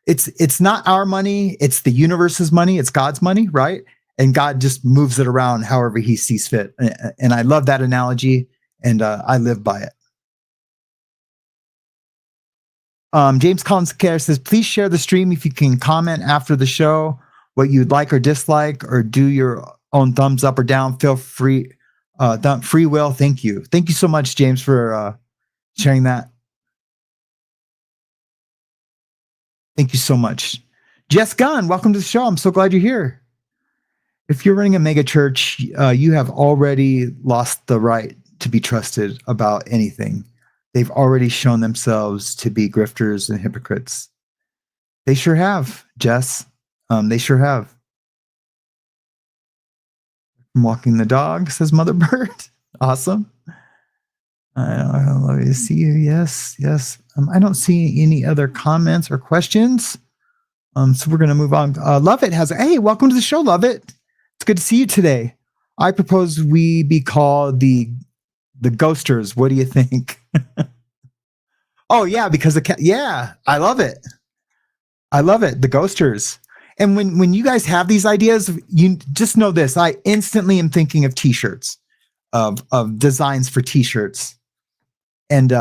it's not our money. It's the universe's money. It's God's money. Right. And God just moves it around however he sees fit. And I love that analogy, and I live by it. James Collins Care says, please share the stream if you can comment after the show what you'd like or dislike, or do your own thumbs up or down. Feel free, free will. Thank you. Thank you so much, James, for sharing that. Thank you so much. Jess Gunn, welcome to the show. I'm so glad you're here. If you're running a mega church, you have already lost the right to be trusted about anything. They've already shown themselves to be grifters and hypocrites. They sure have, Jess. They sure have. I'm walking the dog, says Mother Bird. Awesome. I love to see you. Yes. I don't see any other comments or questions. So we're going to move on. Lovett has, hey, welcome to the show, Lovett. It's good to see you today. I propose we be called the Ghosters. What do you think? Oh yeah, because yeah, I love it. The Ghosters. And when you guys have these ideas, you just know this. I instantly am thinking of t-shirts, of designs for t-shirts. And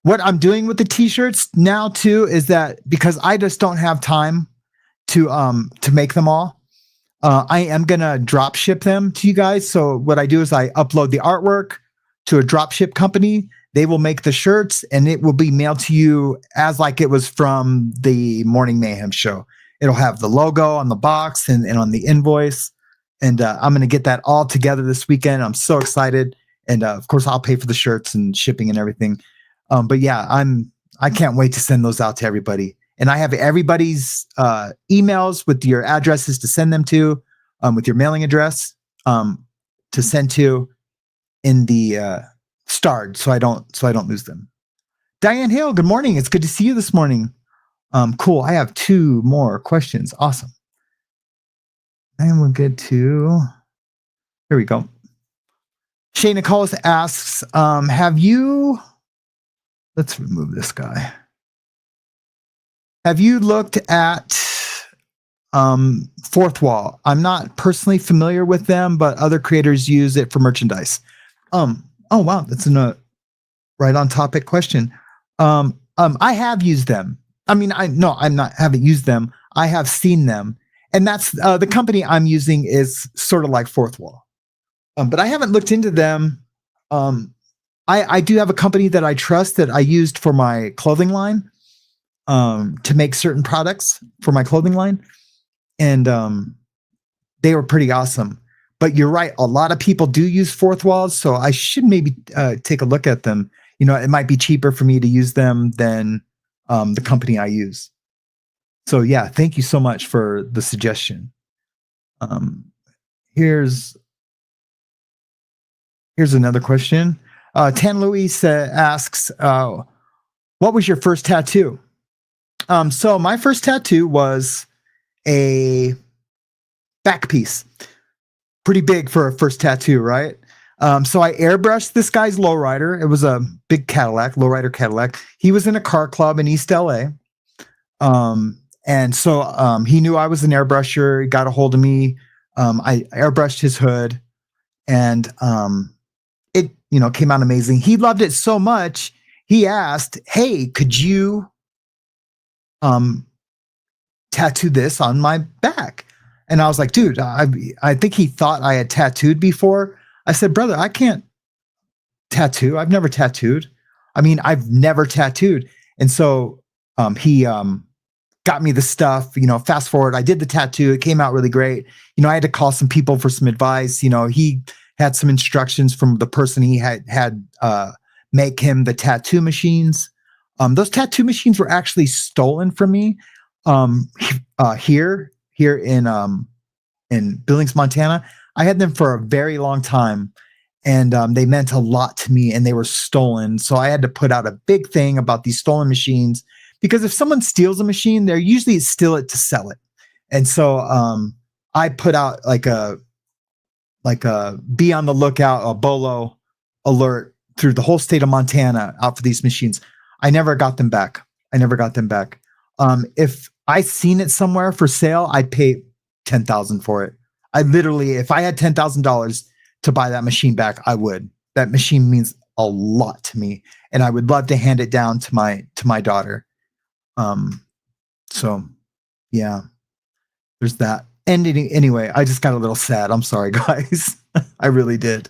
what I'm doing with the t-shirts now too is that because I just don't have time to make them all, I am gonna drop ship them to you guys. So what I do is I upload the artwork to a drop ship company. They will make the shirts, and it will be mailed to you as like it was from the Morning Mayhem show. It'll have the logo on the box and on the invoice. And I'm gonna get that all together this weekend. I'm so excited. And of course, I'll pay for the shirts and shipping and everything. But yeah, I can't wait to send those out to everybody. And I have everybody's emails with your addresses to send them to, with your mailing address to send to in the starred, so I don't lose them. Diane Hale, good morning. It's good to see you this morning. Cool. I have 2 more questions. Awesome. And we'll get to, here we go. Shay Nicholas asks, let's remove this guy. Have you looked at Fourth Wall. I'm not personally familiar with them, but other creators use it for merchandise. Oh wow, that's a right on topic question. I have used them. I mean, haven't used them. I have seen them, and that's the company I'm using is sort of like Fourth Wall. But I haven't looked into them. I do have a company that I trust that I used for my clothing line, to make certain products for my clothing line. And they were pretty awesome. But you're right, a lot of people do use Fourth Walls, so I should maybe take a look at them. You know, it might be cheaper for me to use them than the company I use. So yeah, thank you so much for the suggestion. Here's another question. Tan Louise asks, what was your first tattoo? So my first tattoo was a back piece. Pretty big for a first tattoo, right? So I airbrushed this guy's lowrider. It was a big Cadillac, lowrider Cadillac. He was in a car club in East LA. And so he knew I was an airbrusher. He got a hold of me. I airbrushed his hood, and it, came out amazing. He loved it so much. He asked, "Hey, could you tattoo this on my back?" And I was like, dude, I think he thought I had tattooed before. I said, brother, I can't tattoo. I've never tattooed. I've never tattooed. And so he got me the stuff, fast forward. I did the tattoo. It came out really great. I had to call some people for some advice. He had some instructions from the person he had make him the tattoo machines. Those tattoo machines were actually stolen from me here in Billings, Montana. I had them for a very long time, and they meant a lot to me, and they were stolen. So I had to put out a big thing about these stolen machines, because if someone steals a machine, they're usually steal it to sell it. And so I put out like a be on the lookout, a BOLO alert through the whole state of Montana out for these machines. I never got them back. If I seen it somewhere for sale, I'd pay $10,000 for it. I literally, if I had $10,000 to buy that machine back, I would. That machine means a lot to me, and I would love to hand it down to my daughter. So yeah, there's that. And anyway, I just got a little sad. I'm sorry, guys. I really did.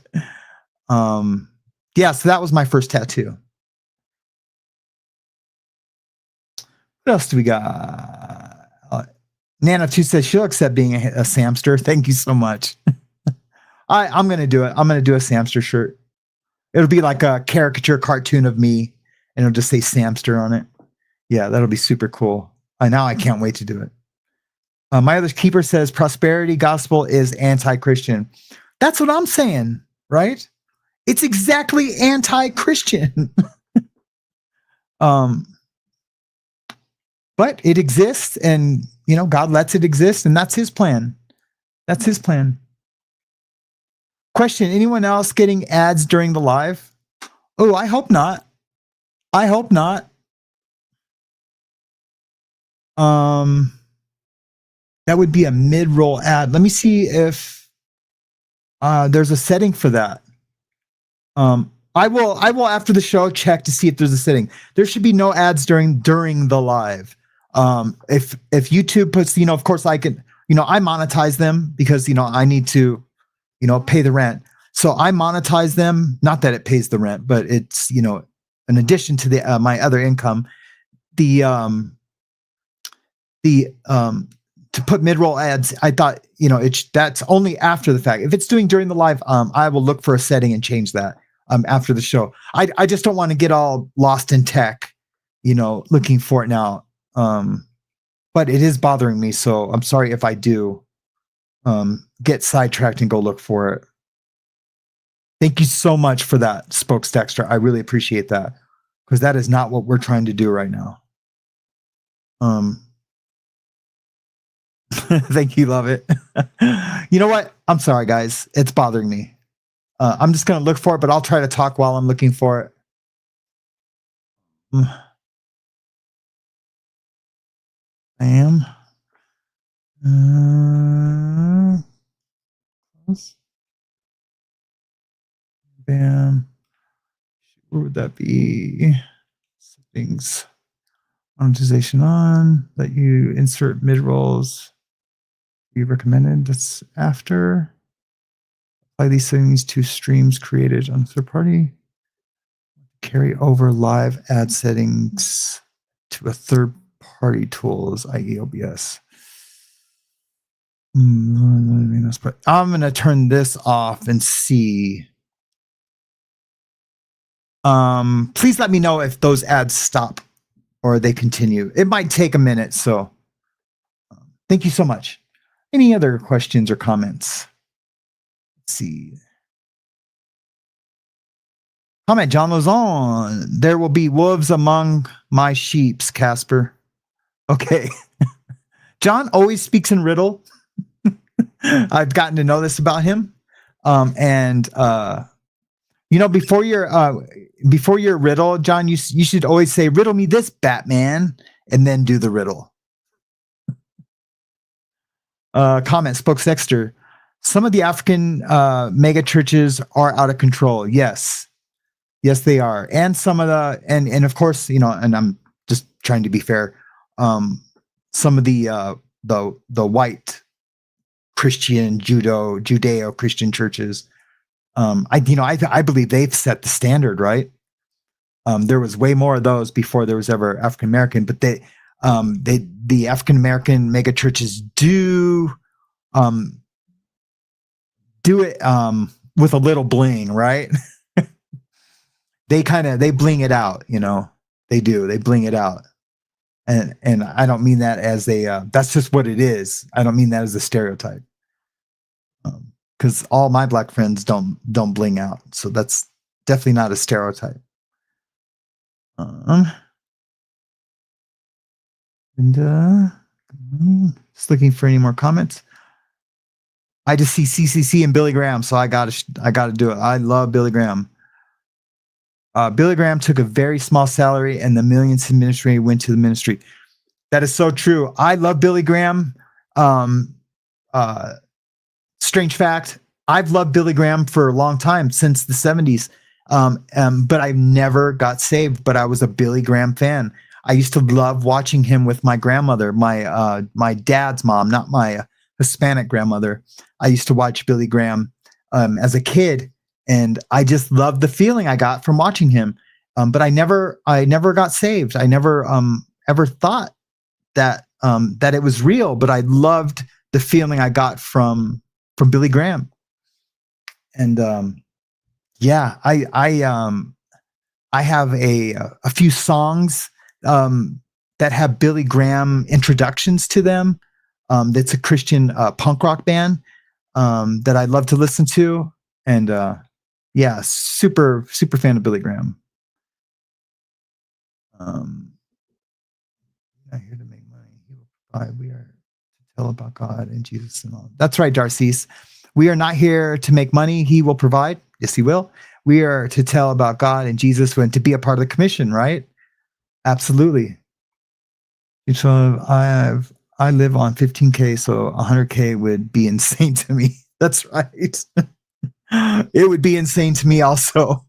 Yeah, so that was my first tattoo. What else do we got? Nana2 says she'll accept being a Samster. Thank you so much. I'm going to do it. I'm going to do a Samster shirt. It'll be like a caricature cartoon of me, and it'll just say Samster on it. Yeah, that'll be super cool. Now I can't wait to do it. My other keeper says prosperity gospel is anti-Christian. That's what I'm saying, right? It's exactly anti-Christian. But it exists, and God lets it exist, and that's his plan. That's his plan. Question: anyone else getting ads during the live? Oh, I hope not. I hope not. That would be a mid-roll ad. Let me see if there's a setting for that. I will after the show check to see if there's a setting. There should be no ads during the live. If YouTube puts, of course I can, I monetize them because, I need to, pay the rent. So I monetize them. Not that it pays the rent, but it's, in addition to the, my other income, to put mid-roll ads, I thought, that's only after the fact. If it's doing during the live, I will look for a setting and change that, after the show. I just don't want to get all lost in tech, looking for it now. But it is bothering me, so I'm sorry if I do get sidetracked and go look for it. Thank you so much for that, Spokes Dexter. I really appreciate that, because that is not what we're trying to do right now. Thank you, love it. You know what? I'm sorry, guys. It's bothering me. I'm just going to look for it, but I'll try to talk while I'm looking for it. I am. Bam. Where would that be? Settings. Monetization on. Let you insert mid rolls. Be recommended. That's after. Apply these settings to streams created on third party. Carry over live ad settings to a third party tools, i.e. OBS. I'm going to turn this off and see. Please let me know if those ads stop or they continue. It might take a minute, so thank you so much. Any other questions or comments? Let's see. Comment, John Lozon. There will be wolves among my sheeps, Casper. Okay. John always speaks in riddle. I've gotten to know this about him. Before your riddle, John, you should always say, riddle me this, Batman, and then do the riddle. Comment, Spokes Dexter. Some of the African mega churches are out of control. Yes, they are. And some of and of course, and I'm just trying to be fair. Some of the white Christian, Judeo-Christian churches, I believe they've set the standard, right? There was way more of those before there was ever African American, but the African American mega churches do it with a little bling, right? They bling it out, they bling it out. And I don't mean that as that's just what it is. I don't mean that as a stereotype. Because all my black friends don't bling out. So that's definitely not a stereotype. Just looking for any more comments. I just see CCC and Billy Graham, so I gotta do it. I love Billy Graham. Billy Graham took a very small salary, and the millions in ministry went to the ministry. That is so true. I love Billy Graham. Strange fact, I've loved Billy Graham for a long time, since the 70s. But I never got saved, but I was a Billy Graham fan. I used to love watching him with my grandmother, my dad's mom, not my Hispanic grandmother. I used to watch Billy Graham as a kid, and I just loved the feeling I got from watching him. But I never got saved. I never ever thought that it was real, but I loved the feeling I got from Billy Graham. And I have a few songs that have Billy Graham introductions to them. That's a Christian punk rock band that I love to listen to. And super fan of Billy Graham. Not here to make money. He will provide. We are to tell about God and Jesus and all. That's right, Darcys. We are not here to make money. He will provide. Yes, he will. We are to tell about God and Jesus and to be a part of the commission, right? Absolutely. So I live on 15K, so 100K would be insane to me. That's right. It would be insane to me also.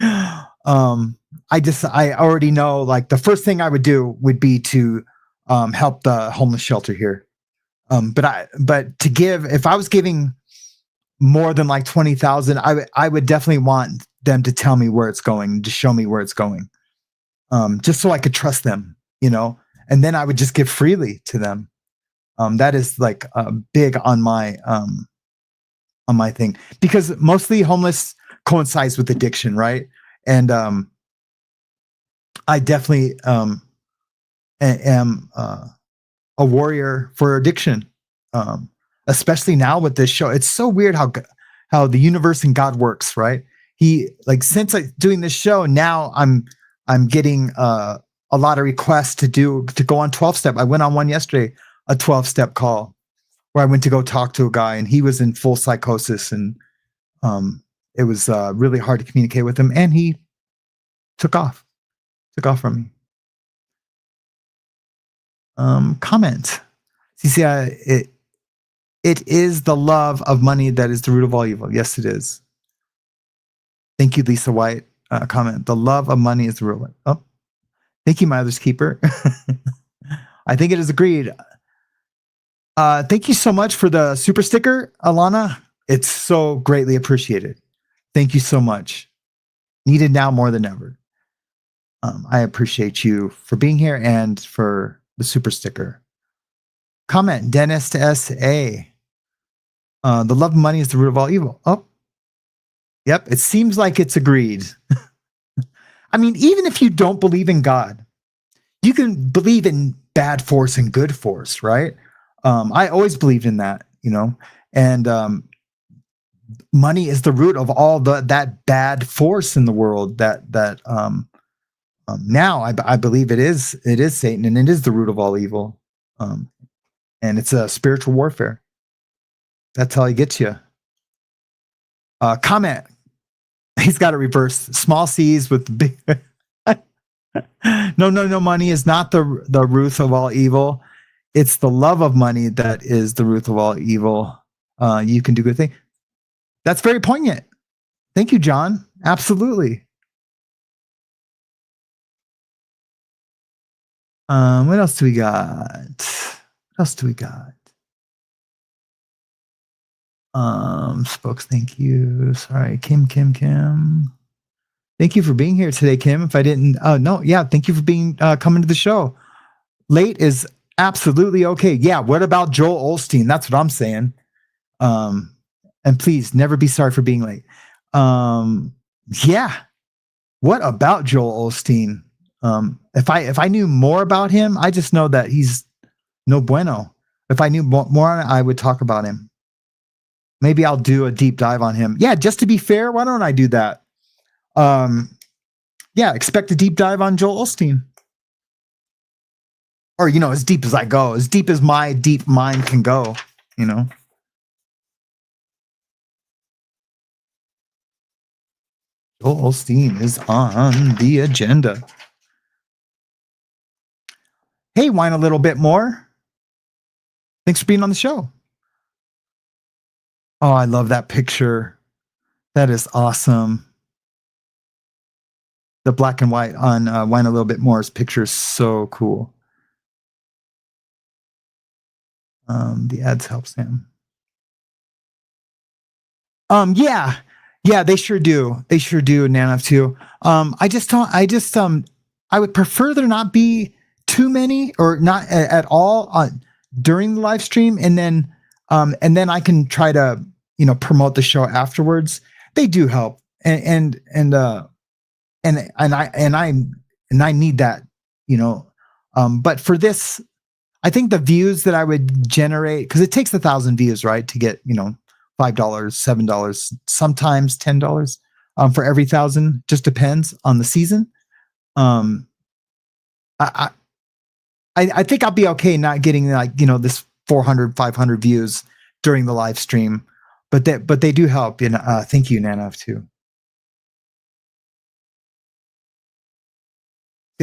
I already know, like, the first thing I would do would be to help the homeless shelter here. But to give, if I was giving more than like 20,000, I would definitely want them to tell me where it's going, to show me where it's going, just so I could trust them, and then I would just give freely to them. That is like big on my thing, because mostly homeless coincides with addiction, right? And I definitely am a warrior for addiction, especially now with this show. It's so weird how the universe and God works, right? Since doing this show, now I'm getting a lot of requests to go on 12-step. I went on one yesterday, a 12-step call, where I went to go talk to a guy, and he was in full psychosis, and it was really hard to communicate with him, and he took off from me. Comment. See, it is the love of money that is the root of all evil. Yes, it is. Thank you, Lisa White. Comment. The love of money is the root. Oh, thank you, my other's keeper. I think it is agreed. Thank you so much for the super sticker, Alana. It's so greatly appreciated. Thank you so much. Needed now more than ever. I appreciate you for being here and for the super sticker. Comment, Dennis to S.A. The love of money is the root of all evil. Oh, yep. It seems like it's agreed. I mean, even if you don't believe in God, you can believe in bad force and good force, right? I always believed in that, and money is the root of all that bad force in the world. Now I believe it is Satan, and it is the root of all evil. And it's a spiritual warfare. That's how he gets you. Comment. He's got to reverse small C's with big. No. Money is not the root of all evil. It's the love of money that is the root of all evil. You can do good things. That's very poignant. Thank you, John. Absolutely. What else do we got? Spokes, thank you. Sorry, Kim. Thank you for being here today, Kim. If I didn't, thank you for being coming to the show. Late is absolutely okay. Yeah, what about Joel Osteen? That's what I'm saying. And please never be sorry for being late. Yeah. What about Joel Osteen? If I knew more about him, I just know that he's no bueno. If I knew more on it, I would talk about him. Maybe I'll do a deep dive on him. Yeah, just to be fair, why don't I do that? Expect a deep dive on Joel Osteen. Or, as deep as I go, as deep as my deep mind can go, Joel Osteen is on the agenda. Hey, whine a little bit more. Thanks for being on the show. Oh, I love that picture. That is awesome. The black and white on Whine a Little Bit More's picture is so cool. The ads help Sam. Yeah, they sure do. They sure do, Nana too. I would prefer there not be too many or not at all during the live stream, and then I can try to promote the show afterwards. They do help, and I need that, but for this, I think the views that I would generate, because it takes 1,000 views, right, to get $5, $7, sometimes $10 for every 1,000. Just depends on the season. I think I'll be okay not getting this 400, 500 views during the live stream, but they do help. Thank you, Nana, too.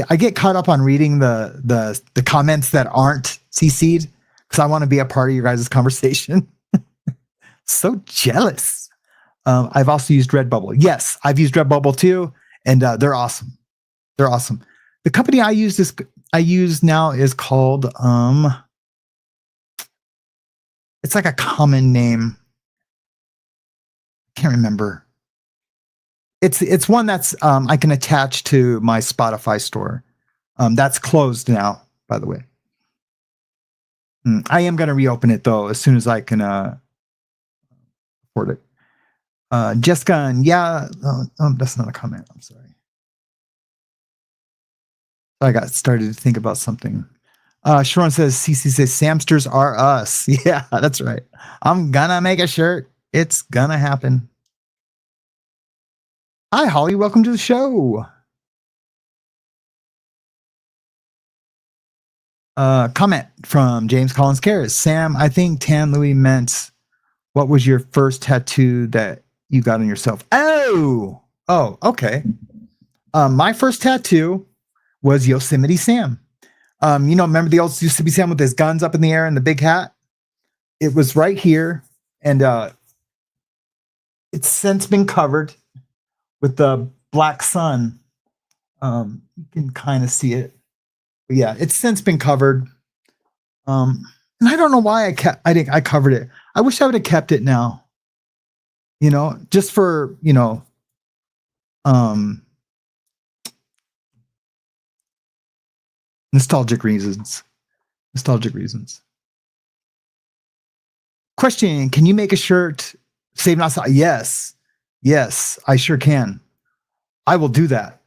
I get caught up on reading the comments that aren't CC'd because I want to be a part of your guys' conversation. So jealous. I've also used Redbubble. Yes, I've used Redbubble too, and they're awesome. They're awesome. The company I use now is called it's like a common name. Can't remember. It's one that's I can attach to my Spotify store. That's closed now, by the way. I am going to reopen it though as soon as I can afford it. Jessica, and that's not a comment. I'm sorry. I got started to think about something. Sharon says, CC says, Samsters are us. Yeah, that's right. I'm gonna make a shirt. It's gonna happen. Hi, Holly. Welcome to the show. Comment from James Collins Cares. Sam, I think Tan Louis meant, what was your first tattoo that you got on yourself? Oh, okay. My first tattoo was Yosemite Sam. Remember the old Mississippi Sam with his guns up in the air and the big hat? It was right here, and it's since been covered with the black sun. You can kind of see it. But yeah, it's since been covered. And I don't know why I covered it. I wish I would have kept it now. Just for, nostalgic reasons. Question, can you make a shirt, Save Not Stop? Yes, I sure can. I will do that.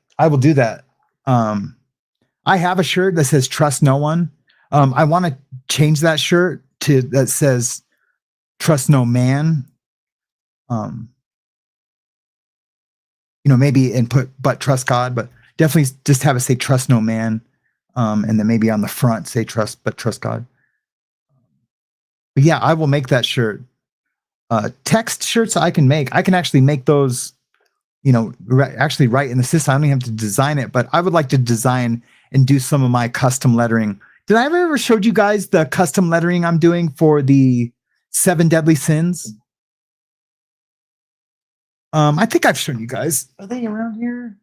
I have a shirt that says trust no one. I want to change that shirt to that says trust no man. Maybe and put but trust God, but definitely just have it say trust no man. And then maybe on the front say trust God. But yeah, I will make that shirt. Text shirts I can make. I can actually make those, actually write in the system. I don't even have to design it, but I would like to design and do some of my custom lettering. Did I ever showed you guys the custom lettering I'm doing for the 7 deadly sins? I think I've shown you guys. Are they around here?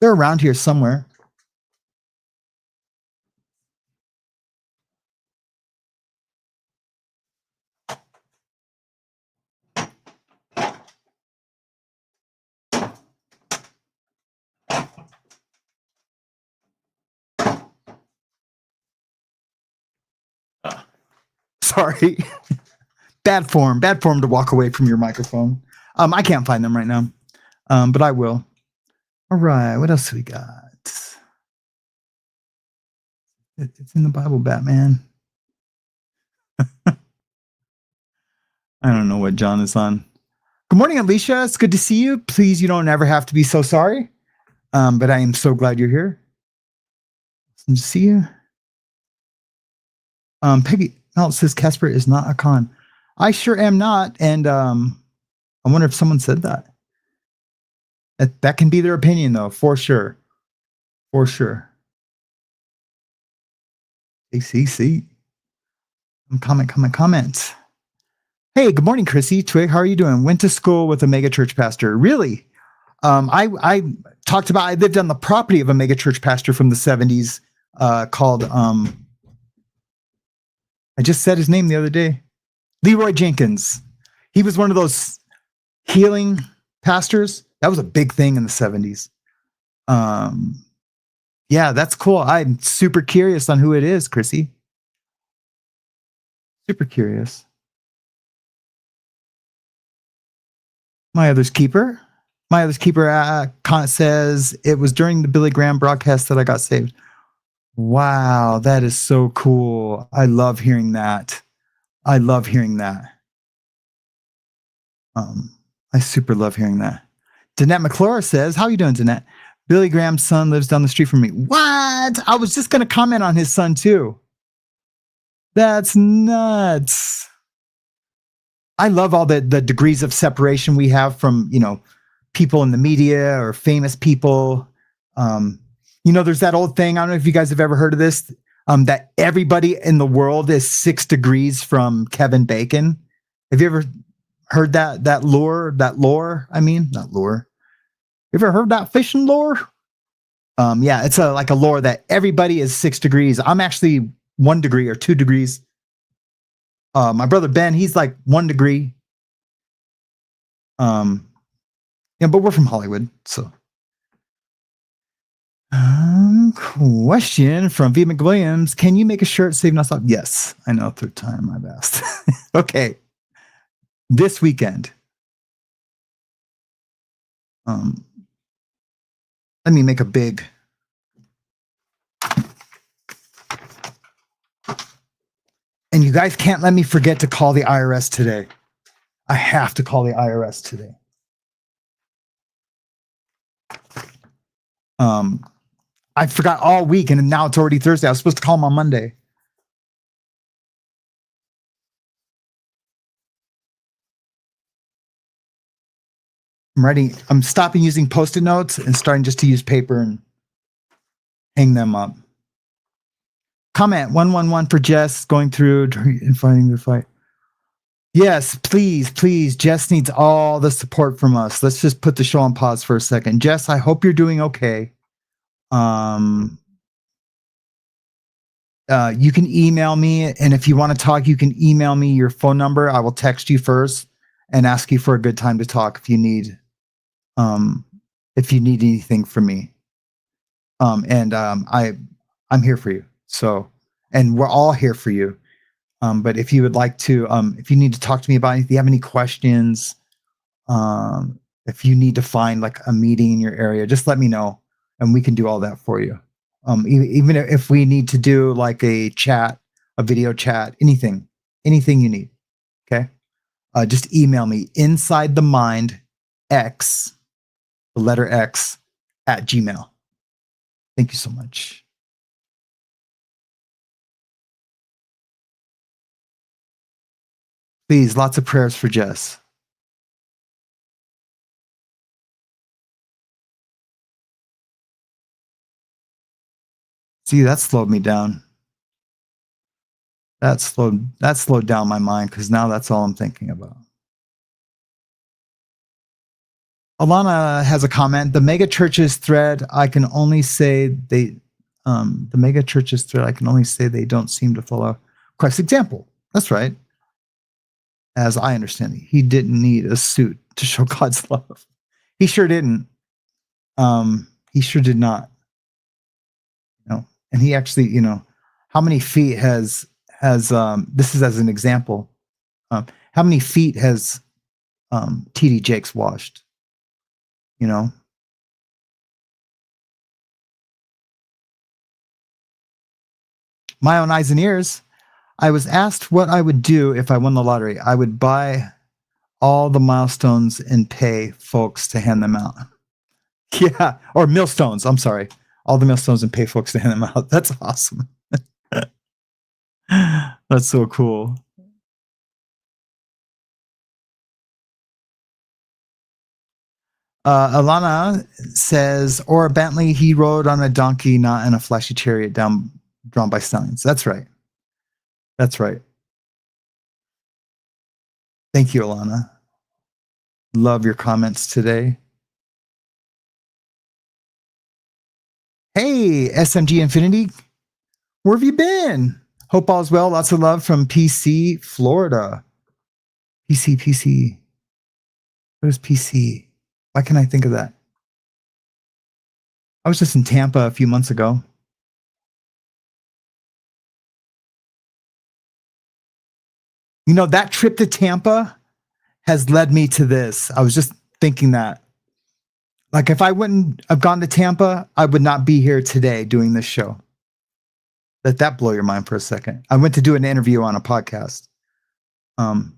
They're around here somewhere. Sorry. Bad form to walk away from your microphone. I can't find them right now. But I will. All right. What else we got? It's in the Bible, Batman. I don't know what John is on. Good morning, Alicia. It's good to see you. Please, you don't ever have to be so sorry. But I am so glad you're here. Good to see you. Peggy Melt says Casper is not a con. I sure am not. And I wonder if someone said that. That can be their opinion, though, for sure. For sure. ACC. Comment. Hey, good morning, Chrissy. Twig, how are you doing? Went to school with a mega church pastor. Really? I talked about, I lived on the property of a mega church pastor from the 70s called, I just said his name the other day. Leroy Jenkins. He was one of those healing pastors. That was a big thing in the 70s. Yeah, that's cool. I'm super curious on who it is, Chrissy. Super curious. My other's keeper says it was during the Billy Graham broadcast that I got saved. Wow, that is so cool. I love hearing that. I super love hearing that. Danette McClure says, how are you doing, Danette? Billy Graham's son lives down the street from me. What? I was just going to comment on his son too. That's nuts. I love all the degrees of separation we have from, people in the media or famous people. There's that old thing. I don't know if you guys have ever heard of this, that everybody in the world is 6 degrees from Kevin Bacon. Have you ever heard that lore? I mean, not lore. You ever heard that fishing lore? Yeah, it's like a lore that everybody is 6 degrees. I'm actually 1 degree or 2 degrees. My brother Ben, he's like 1 degree. But we're from Hollywood, so. Question from V. McWilliams. Can you make a shirt Save Not Stop? Yes, I know, 3rd time I've asked. Okay. This weekend. Let me make a big. And you guys can't let me forget to call the IRS today. I have to call the IRS today. I forgot all week, and now it's already Thursday. I was supposed to call them on Monday. I'm stopping using Post-it notes and starting just to use paper and hang them up. Comment 111 for Jess going through and fighting the fight. Yes, please, please. Jess needs all the support from us. Let's just put the show on pause for a second. Jess, I hope you're doing okay. You can email me, and if you want to talk, you can email me your phone number. I will text you first and ask you for a good time to talk if you need anything from me. I'm here for you. So, and we're all here for you. But if you would like to, if you need to talk to me about anything, if you have any questions, if you need to find like a meeting in your area, just let me know and we can do all that for you. Even if we need to do like a chat, a video chat, anything you need. Okay. Just email me inside the mind X, the letter X @gmail. Thank you so much. Please, lots of prayers for Jess. See, that slowed me down. That slowed down my mind because now that's all I'm thinking about. Alana has a comment. The mega churches thread, I can only say they don't seem to follow Christ's example. That's right. As I understand it, he didn't need a suit to show God's love. He sure didn't. He sure did not. You know, and he actually, you know, how many feet has this is as an example. How many feet has TD Jakes washed? You know. My own eyes and ears. I was asked what I would do if I won the lottery. I would buy all the milestones and pay folks to hand them out. Yeah, or millstones. I'm sorry. All the millstones and pay folks to hand them out. That's awesome. That's so cool. Alana says, or a Bentley, he rode on a donkey, not in a flashy chariot drawn by stallions. That's right. That's right. Thank you, Alana. Love your comments today. Hey, SMG Infinity. Where have you been? Hope all's well. Lots of love from PC, Florida. PC. What is PC? Why can't I think of that? I was just in Tampa a few months ago. You know, that trip to Tampa has led me to this. I was just thinking that. Like, if I wouldn't have gone to Tampa, I would not be here today doing this show. Let that blow your mind for a second. I went to do an interview on a podcast. And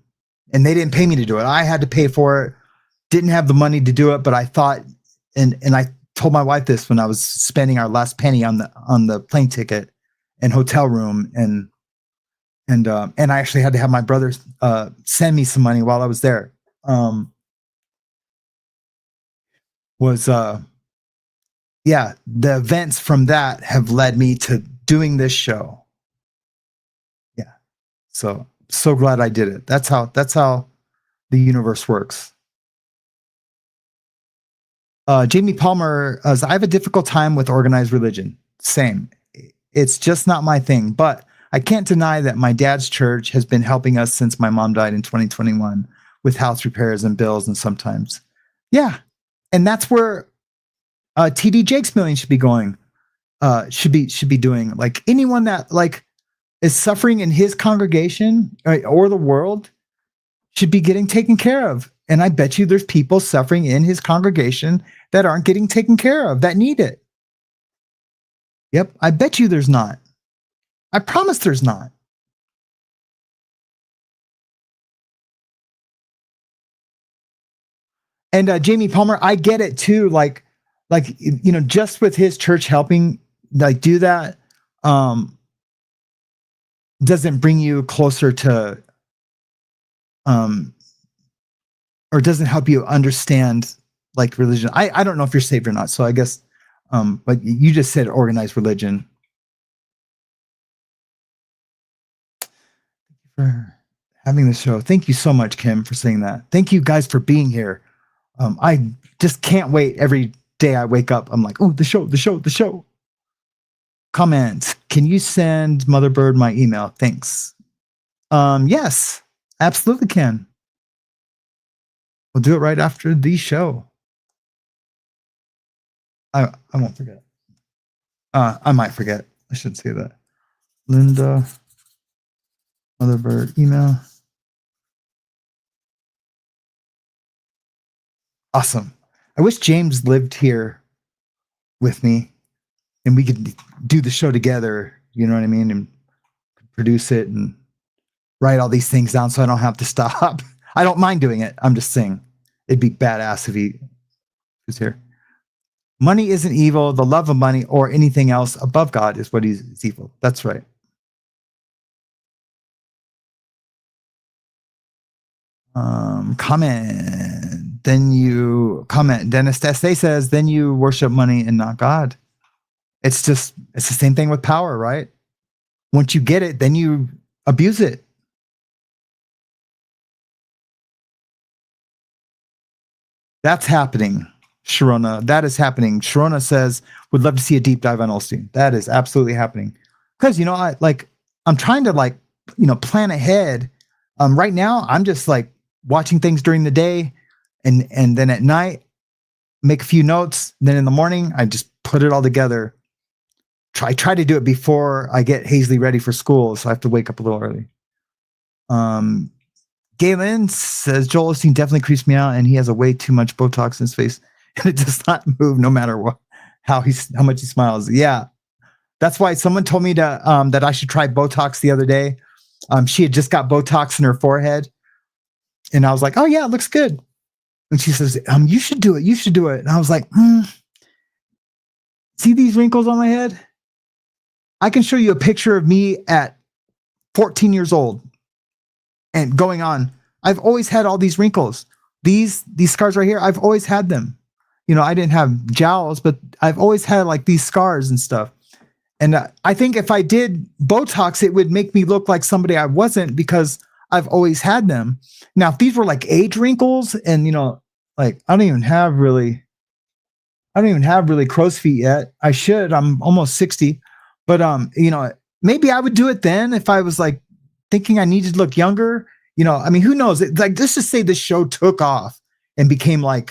they didn't pay me to do it. I had to pay for it. Didn't have the money to do it, but I thought, and I told my wife this when I was spending our last penny on the plane ticket and hotel room, and I actually had to have my brother send me some money while I was there. The events from that have led me to doing this show. Yeah. So glad I did it. That's how the universe works. Jamie Palmer says, I have a difficult time with organized religion. Same. It's just not my thing, but I can't deny that my dad's church has been helping us since my mom died in 2021 with house repairs and bills, and sometimes. Yeah. And that's where TD Jakes Million should be going. Should be doing. Like, anyone that like is suffering in his congregation or the world should be getting taken care of. And I bet you there's people suffering in his congregation that aren't getting taken care of, that need it. Yep, I bet you there's not. I promise there's not. And Jamie Palmer, I get it too. Like, you know, just with his church helping, like, do that, doesn't bring you closer to, or doesn't help you understand like religion. I don't know if you're saved or not. So I guess, but you just said organized religion. for having the show. Thank you so much, Kim, for saying that. Thank you guys for being here. I just can't wait. Every day I wake up, I'm like, oh, the show. Comments. Can you send Motherbird my email? Thanks. Yes, absolutely can. We'll do it right after the show. I won't forget. I might forget. I shouldn't say that. Linda, Motherbird email. Awesome. I wish James lived here with me and we could do the show together. You know what I mean? And produce it and write all these things down so I don't have to stop. I don't mind doing it. I'm just saying it'd be badass if he was here. Money isn't evil. The love of money or anything else above God is what is evil. That's right. Comment. Then you comment. Dennis Deste says, then you worship money and not God. It's the same thing with power, right? Once you get it, then you abuse it. That's happening, Sharona. That is happening. Sharona says, would love to see a deep dive on Osteen. That is absolutely happening. Because, I'm trying to plan ahead. Right now, I'm just watching things during the day and then at night, make a few notes. Then in the morning, I just put it all together. Try to do it before I get Hazley ready for school. So I have to wake up a little early. Galen says Joel Osteen definitely creeps me out, and he has a way too much Botox in his face, and it does not move no matter what, how much he smiles. Yeah, that's why someone told me to that I should try Botox the other day. She had just got Botox in her forehead, and I was like, "Oh yeah, it looks good." And she says, "You should do it. You should do it." And I was like, "See these wrinkles on my head? I can show you a picture of me at 14 years old." And going on, I've always had all these wrinkles. These scars right here, I've always had them. I didn't have jowls, but I've always had these scars and stuff. And I think if I did Botox, it would make me look like somebody I wasn't because I've always had them. Now, if these were age wrinkles and, I don't even have really crow's feet yet. I should. I'm almost 60. But, maybe I would do it then if I was thinking I needed to look younger, who knows? Let's just say this show took off and became I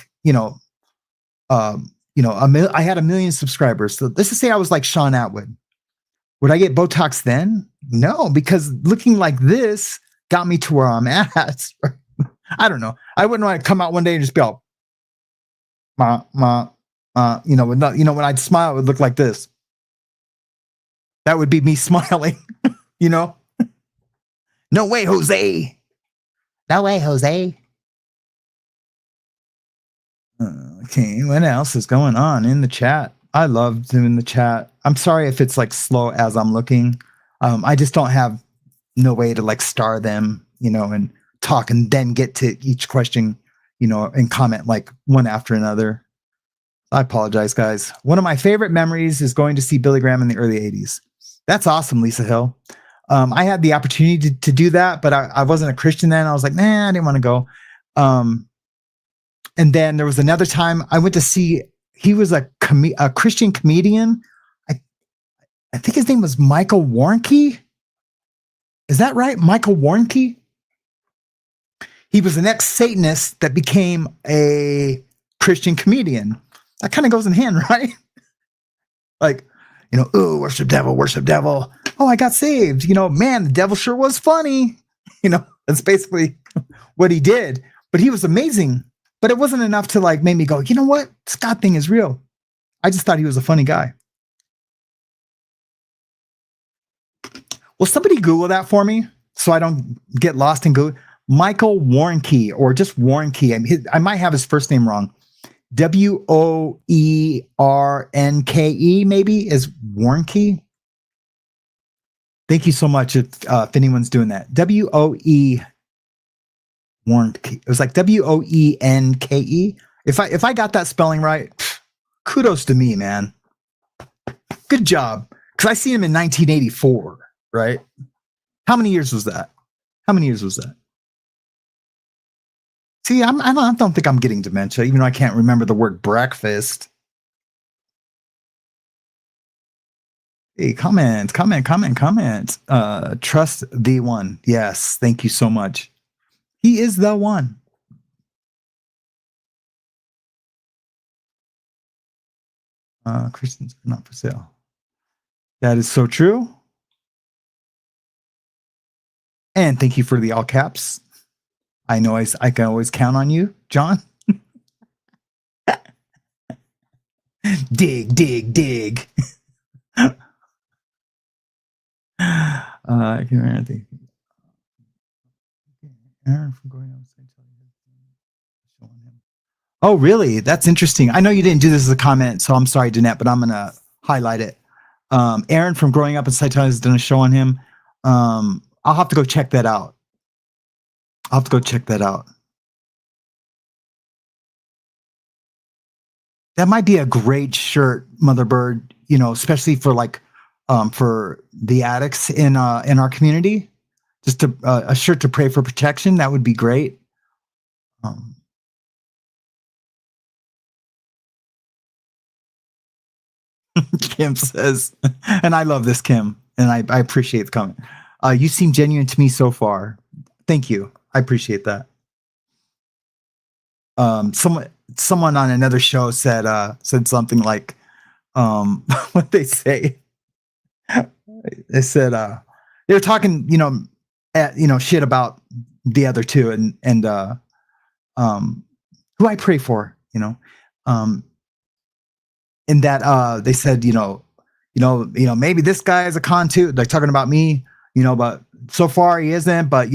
had 1 million subscribers. So let's just say I was like Sean Atwood. Would I get Botox then? No, because looking like this got me to where I'm at. I don't know. I wouldn't want to come out one day and just be all, when I'd smile, it would look like this. That would be me smiling, No way, Jose. No way, Jose. Okay, what else is going on in the chat? I love doing the chat. I'm sorry if it's slow as I'm looking. I just don't have no way to star them, and talk and then get to each question, and comment one after another. I apologize, guys. One of my favorite memories is going to see Billy Graham in the early 80s. That's awesome, Lisa Hill. I had the opportunity to do that, but I wasn't a Christian then. I was like, nah, I didn't want to go. And then there was another time I went to see, he was a Christian comedian. I think his name was Michael Warnke. Is that right? Michael Warnke? He was an ex-Satanist that became a Christian comedian. That kind of goes in hand, right? Ooh, worship devil, worship devil. Oh, I got saved. Man, the devil sure was funny. That's basically what he did. But he was amazing. But it wasn't enough to make me go, you know what? This God thing is real. I just thought he was a funny guy. Will somebody Google that for me so I don't get lost in Google? Michael Warnke, or just Warnke. I might have his first name wrong. Woernkee maybe is Warnke. Thank you so much if anyone's doing that. Woe Warnke. It was Woenke. If I got that spelling right, kudos to me, man. Good job. Because I seen him in 1984, right? How many years was that? How many years was that? See, I don't think I'm getting dementia, even though I can't remember the word breakfast. Hey, comment. Trust the one. Yes, thank you so much. He is the one. Christians are not for sale. That is so true. And thank you for the all caps. I know I can always count on you, John. dig. I can't remember anything. Aaron from going outside. Oh, really? That's interesting. I know you didn't do this as a comment, so I'm sorry, Danette, but I'm gonna highlight it. Aaron from Growing Up in Scientology has done a show on him. I'll have to go check that out. That might be a great shirt, Motherbird, especially for for the addicts in our community. Just a shirt to pray for protection. That would be great. Kim says, and I love this, Kim, and I appreciate the comment. You seem genuine to me so far. Thank you. I appreciate that. Someone on another show said something like, what they say. They said they were talking, shit about the other two and who I pray for, and that they said, maybe this guy is a con too. They're talking about me, but so far he isn't. But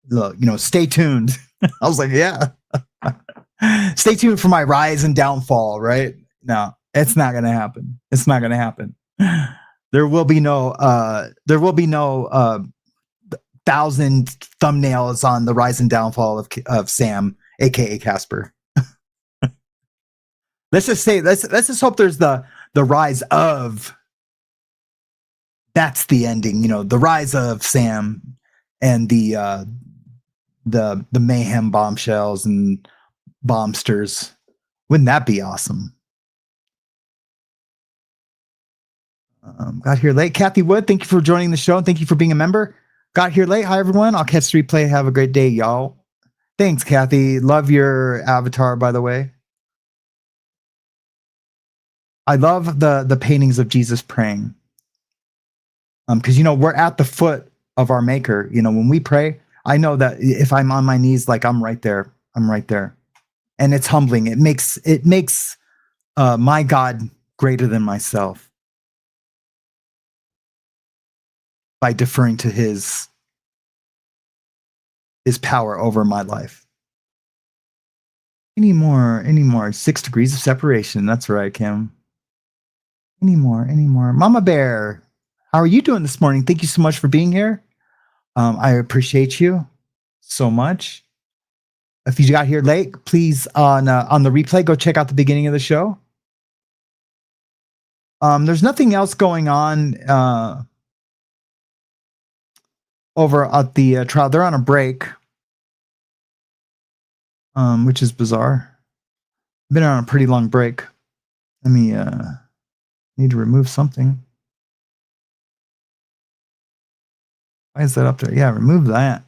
look, stay tuned. I was like, yeah, stay tuned for my rise and downfall. Right? No, it's not gonna happen. It's not gonna happen. There will be no 1,000 thumbnails on the rise and downfall of Sam, aka Casper. Let's just hope there's the rise of. That's the ending, the rise of Sam and the mayhem bombshells and bombsters. Wouldn't that be awesome? Got here late. Kathy Wood, thank you for joining the show. Thank you for being a member. Got here late. Hi, everyone. I'll catch the replay. Have a great day, y'all. Thanks, Kathy. Love your avatar, by the way. I love the paintings of Jesus praying. Because, we're at the foot of our maker. When we pray, I know that if I'm on my knees, like I'm right there. And it's humbling. It makes my God greater than myself. By deferring to his power over my life. Any more 6 degrees of separation. That's right, Kim. Any more. Mama Bear, how are you doing this morning? Thank you so much for being here. I appreciate you so much. If you got here late, please on the replay, go check out the beginning of the show. There's nothing else going on over at the trial. They're on a break, which is bizarre. Been on a pretty long break. Let me need to remove something. Why is that up there? Yeah, remove that.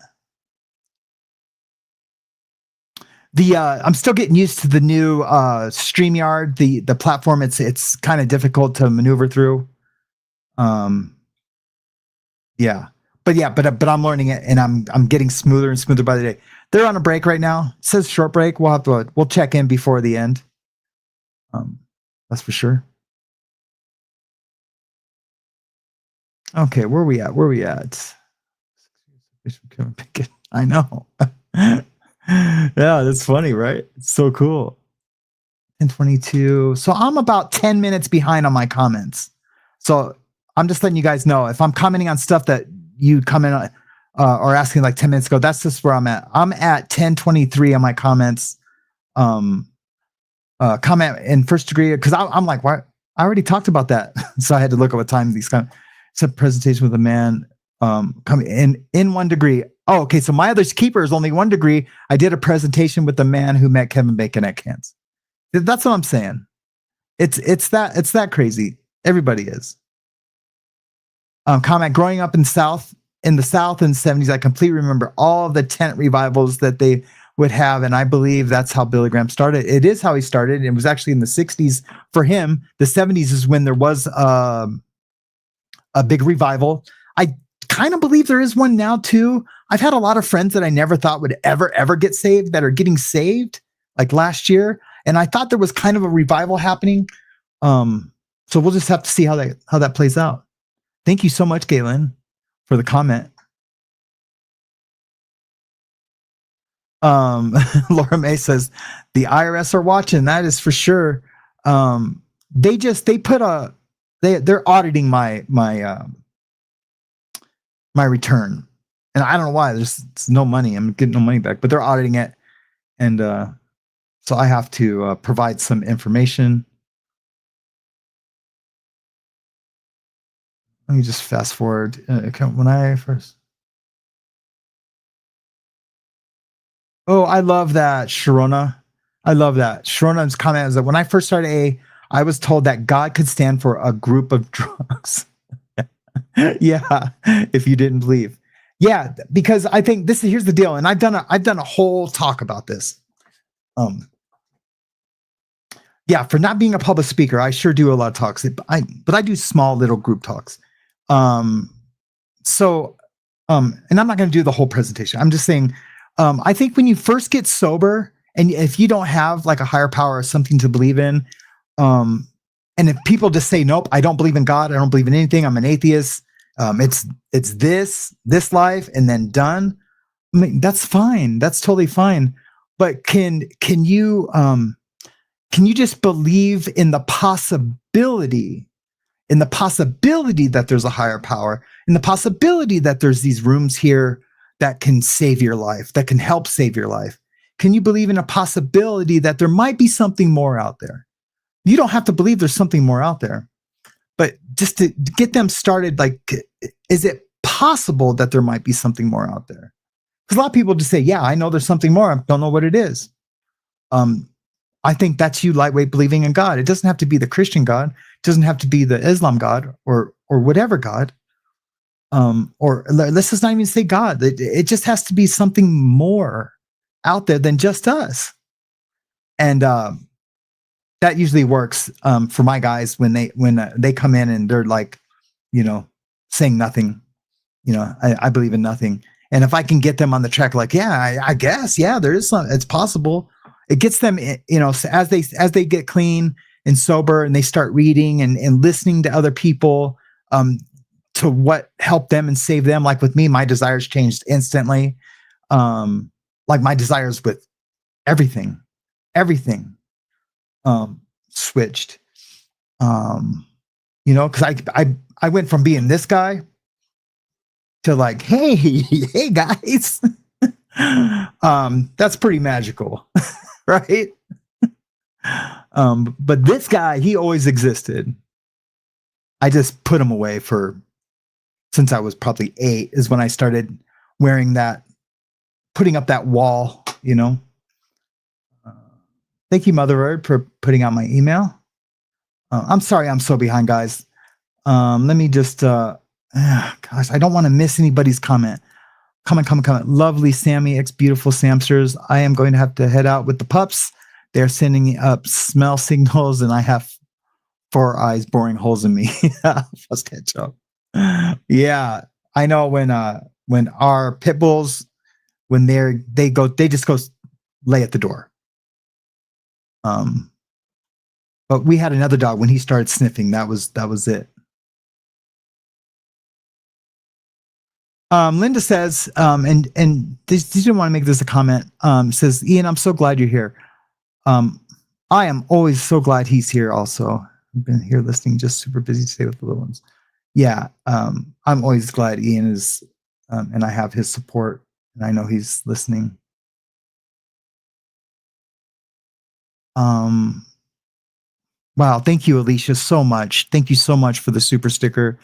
I'm still getting used to the new StreamYard, the platform. It's kind of difficult to maneuver through. Yeah. But I'm learning it, and I'm getting smoother and smoother by the day. They're on a break right now. It says short break. We'll check in before the end. That's for sure. Okay, where are we at? I know. Yeah, that's funny, right? It's so cool. 10:22. So I'm about 10 minutes behind on my comments. So I'm just letting you guys know if I'm commenting on stuff that you comment on or asking like 10 minutes ago, that's just where I'm at. I'm at 10:23 on my comments. Comment in first degree, because I'm like, why? I already talked about that. So I had to look at what time these comments. It's a presentation with a man Come in 1 degree. Oh, okay. So my other's keeper is only 1 degree. I did a presentation with the man who met Kevin Bacon at Cannes. That's what I'm saying. It's that crazy. Everybody is. Comment, growing up in the South in the 70s, I completely remember all of the tent revivals that they would have. And I believe that's how Billy Graham started. It is how he started. It was actually in the 60s for him. The 70s is when there was a big revival. I kind of believe there is one now too. I've had a lot of friends that I never thought would ever get saved that are getting saved, like last year. And I thought there was kind of a revival happening. So we'll just have to see how that plays out. Thank you so much, Galen, for the comment. Laura May says the IRS are watching. That is for sure. They're auditing my return, and I don't know why. There's no money. I'm getting no money back, but they're auditing it, and so I have to provide some information. Let me just fast forward. When I first. Oh, I love that, Sharona. I love that. Sharona's comment is that when I first started AA, I was told that God could stand for a group of drugs. Yeah, if you didn't believe. Yeah, because I think here's the deal, and I've done a whole talk about this. Yeah, for not being a public speaker, I sure do a lot of talks. But I do small little group talks. And I'm not going to do the whole presentation. I'm just saying, I think when you first get sober, and if you don't have like a higher power or something to believe in, and if people just say, nope, I don't believe in God, I don't believe in anything, I'm an atheist, it's this life and then done. I mean, that's fine. That's totally fine. But can you just believe in the possibility that there's a higher power, in the possibility that there's these rooms here that can save your life, that can help save your life? Can you believe in a possibility that there might be something more out there? You don't have to believe there's something more out there, but just to get them started, like, is it possible that there might be something more out there? Because a lot of people just say, yeah, I know there's something more. I don't know what it is. I think that's you lightweight believing in God. It doesn't have to be the Christian God. It doesn't have to be the Islam God or whatever God. Or let's just not even say God. It just has to be something more out there than just us. And that usually works for my guys when they come in and they're like, saying nothing. I believe in nothing. And if I can get them on the track, like, yeah, I guess, yeah, there is some. It's possible. It gets them, as they get clean and sober, and they start reading and listening to other people, to what helped them and saved them. Like with me, my desires changed instantly. Like my desires with everything switched. Because I went from being this guy to like, hey guys. That's pretty magical, right? But this guy, he always existed. I just put him away since I was probably 8 is when I started wearing that, putting up that wall, Thank you, Mother Earth, for putting out my email. I'm sorry I'm so behind, guys. Let me just, gosh, I don't want to miss anybody's comment. Comment. Lovely Sammy, beautiful Samsters. I am going to have to head out with the pups. They're sending up smell signals, and I have 4 eyes boring holes in me. Let's catch up. Yeah, I know when our pit bulls, when they just go lay at the door. But we had another dog when he started sniffing. That was it. Linda says, and this, you didn't want to make this a comment. Says, Ian, I'm so glad you're here. I am always so glad he's here. Also, I've been here listening, just super busy today with the little ones. Yeah, I'm always glad Ian is, and I have his support, and I know he's listening. Wow, thank you, Alicia, so much. Thank you so much for the super sticker.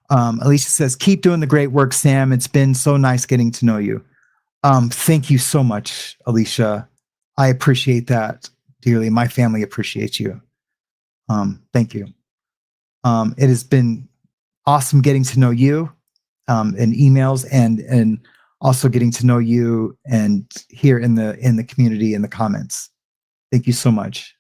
Alicia says, keep doing the great work, Sam. It's been so nice getting to know you. Thank you so much, Alicia. I appreciate that dearly. My family appreciates you. Thank you. It has been awesome getting to know you in emails and also getting to know you and here in the community in the comments. Thank you so much.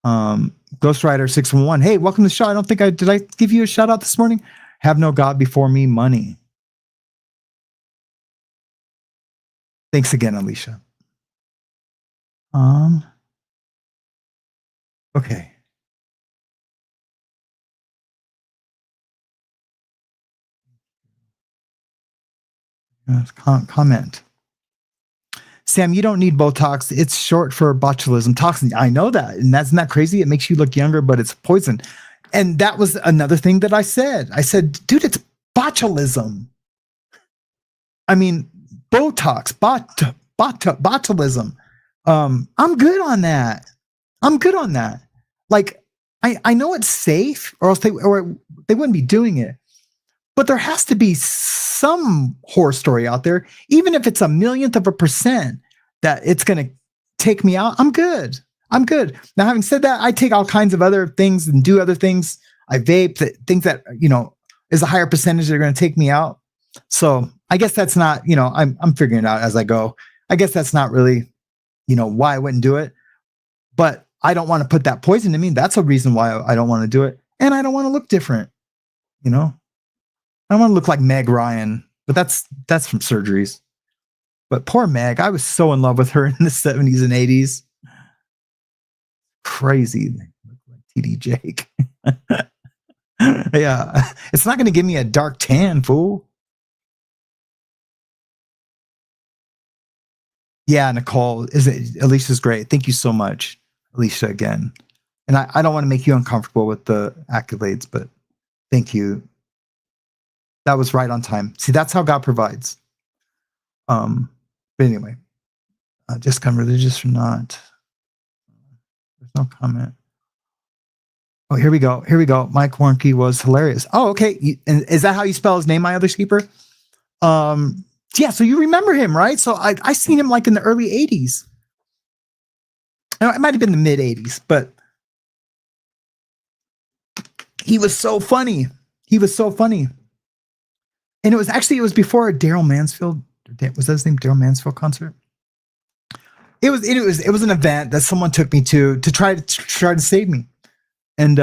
Ghostwriter 611. Hey, welcome to the show. I don't think did I give you a shout out this morning? Have no God before me, money. Thanks again, Alicia. Okay. Comment. Sam, you don't need Botox. It's short for botulism toxin. I know that. And that's not crazy. It makes you look younger, but it's poison. And that was another thing that I said. I said, dude, it's botulism. I mean, Botox, botulism. I'm good on that. I'm good on that. Like, I know it's safe, or else they wouldn't be doing it. But there has to be some horror story out there, even if it's 1,000,000% that it's going to take me out. I'm good. I'm good. Now, having said that, I take all kinds of other things and do other things. I vape, things that, is a higher percentage that are going to take me out. So I guess that's not, I'm figuring it out as I go. I guess that's not really, why I wouldn't do it. But I don't want to put that poison in me. That's a reason why I don't want to do it. And I don't want to look different, I don't want to look like Meg Ryan, but that's from surgeries. But poor Meg, I was so in love with her in the 70s and 80s. Crazy. TD Jake. Yeah. It's not going to give me a dark tan, fool. Yeah, Nicole, Alicia's great. Thank you so much, Alicia, again. And I don't want to make you uncomfortable with the accolades, but thank you. That was right on time. See, that's how God provides. But anyway, just come religious or not. There's no comment. Oh, here we go. Here we go. Mike Warnke was hilarious. Oh, okay. And is that how you spell his name, My Other Keeper? Yeah, so you remember him, right? So I seen him like in the early 80s. It might have been the mid 80s, but he was so funny. He was so funny. And it was before a Daryl Mansfield. Was that his name? Daryl Mansfield concert? It was an event that someone took me to try to save me. And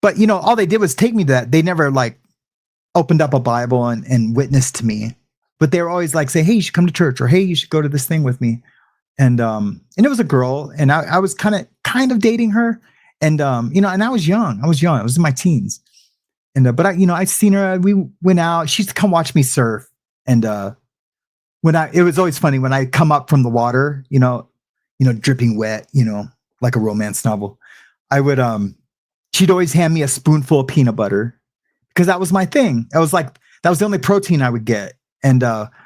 but all they did was take me to that. They never like opened up a Bible and witnessed to me. But they were always like, say, hey, you should come to church, or hey, you should go to this thing with me. And it was a girl, and I was kind of dating her. And and I was young. I was in my teens. And but I'd seen her. We went out. She used to come watch me surf. And it was always funny when I come up from the water, dripping wet, like a romance novel. I would she'd always hand me a spoonful of peanut butter because that was my thing. That was the only protein I would get. And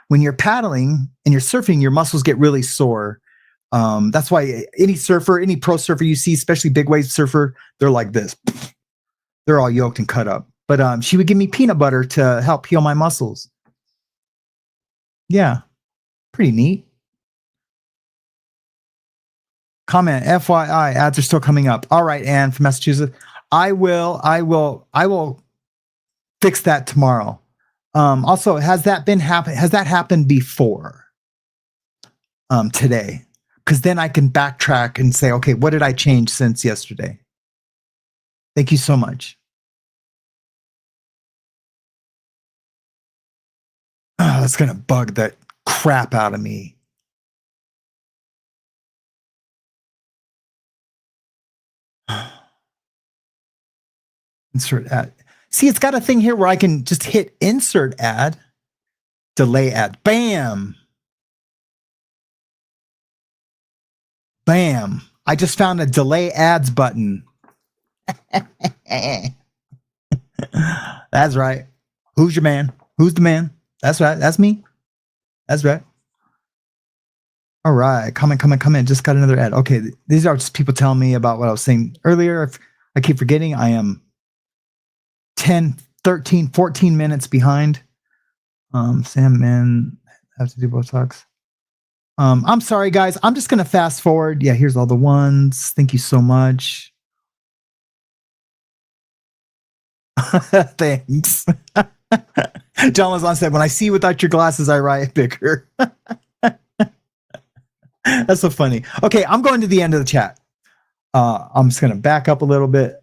when you're paddling and you're surfing, your muscles get really sore. That's why any pro surfer you see, especially big wave surfer, they're like this. They're all yoked and cut up. But she would give me peanut butter to help heal my muscles. Yeah, pretty neat. Comment, FYI, ads are still coming up. All right, Anne from Massachusetts. I will fix that tomorrow. Also, has that happened before? Today? Because then I can backtrack and say, okay, what did I change since yesterday? Thank you so much. Oh, that's gonna bug the crap out of me. Insert ad. See, it's got a thing here where I can just hit insert ad, delay ad. Bam. Bam. I just found a delay ads button. That's right. Who's your man? Who's the man? That's right. That's me. That's right. All right. Come in. Just got another ad. Okay. These are just people telling me about what I was saying earlier. If I keep forgetting, I am 10, 13, 14 minutes behind. Sam men have to do Botox. I'm sorry, guys. I'm just going to fast forward. Yeah, here's all the ones. Thank you so much. Thanks. John Lazon said, when I see without your glasses, I write bigger. That's so funny. Okay, I'm going to the end of the chat. I'm just going to back up a little bit.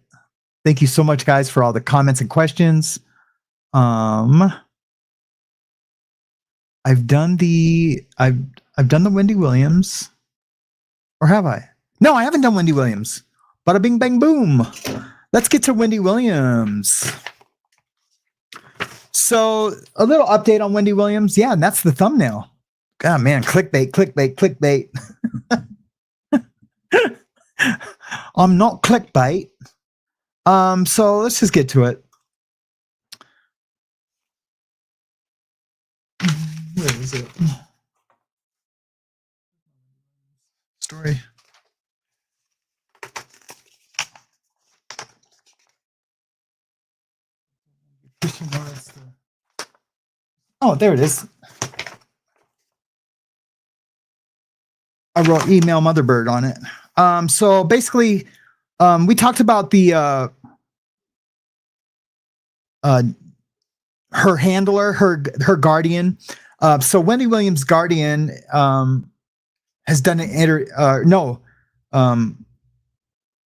Thank you so much, guys, for all the comments and questions. I've done the Wendy Williams, or have I? No, I haven't done Wendy Williams. Bada bing bang boom. Let's get to Wendy Williams. So a little update on Wendy Williams. Yeah, and that's the thumbnail. God, man, clickbait, clickbait, clickbait. I'm not clickbait. So let's just get to it. Where is it? Story. Oh, there it is. I wrote email Motherbird on it. So basically, we talked about the her handler, her guardian. So Wendy Williams' guardian has done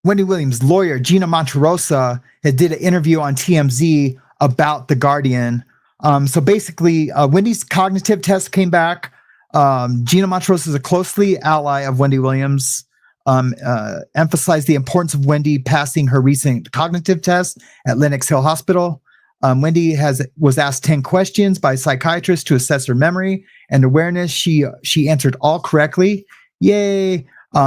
Wendy Williams' lawyer, Gina Monterosa, did an interview on TMZ about the guardian. So basically, Wendy's cognitive test came back. Gina Monterosa is a closely ally of Wendy Williams, emphasized the importance of Wendy passing her recent cognitive test at Lenox Hill Hospital. Wendy was asked 10 questions by a psychiatrist to assess her memory and awareness. She answered all correctly. Yay!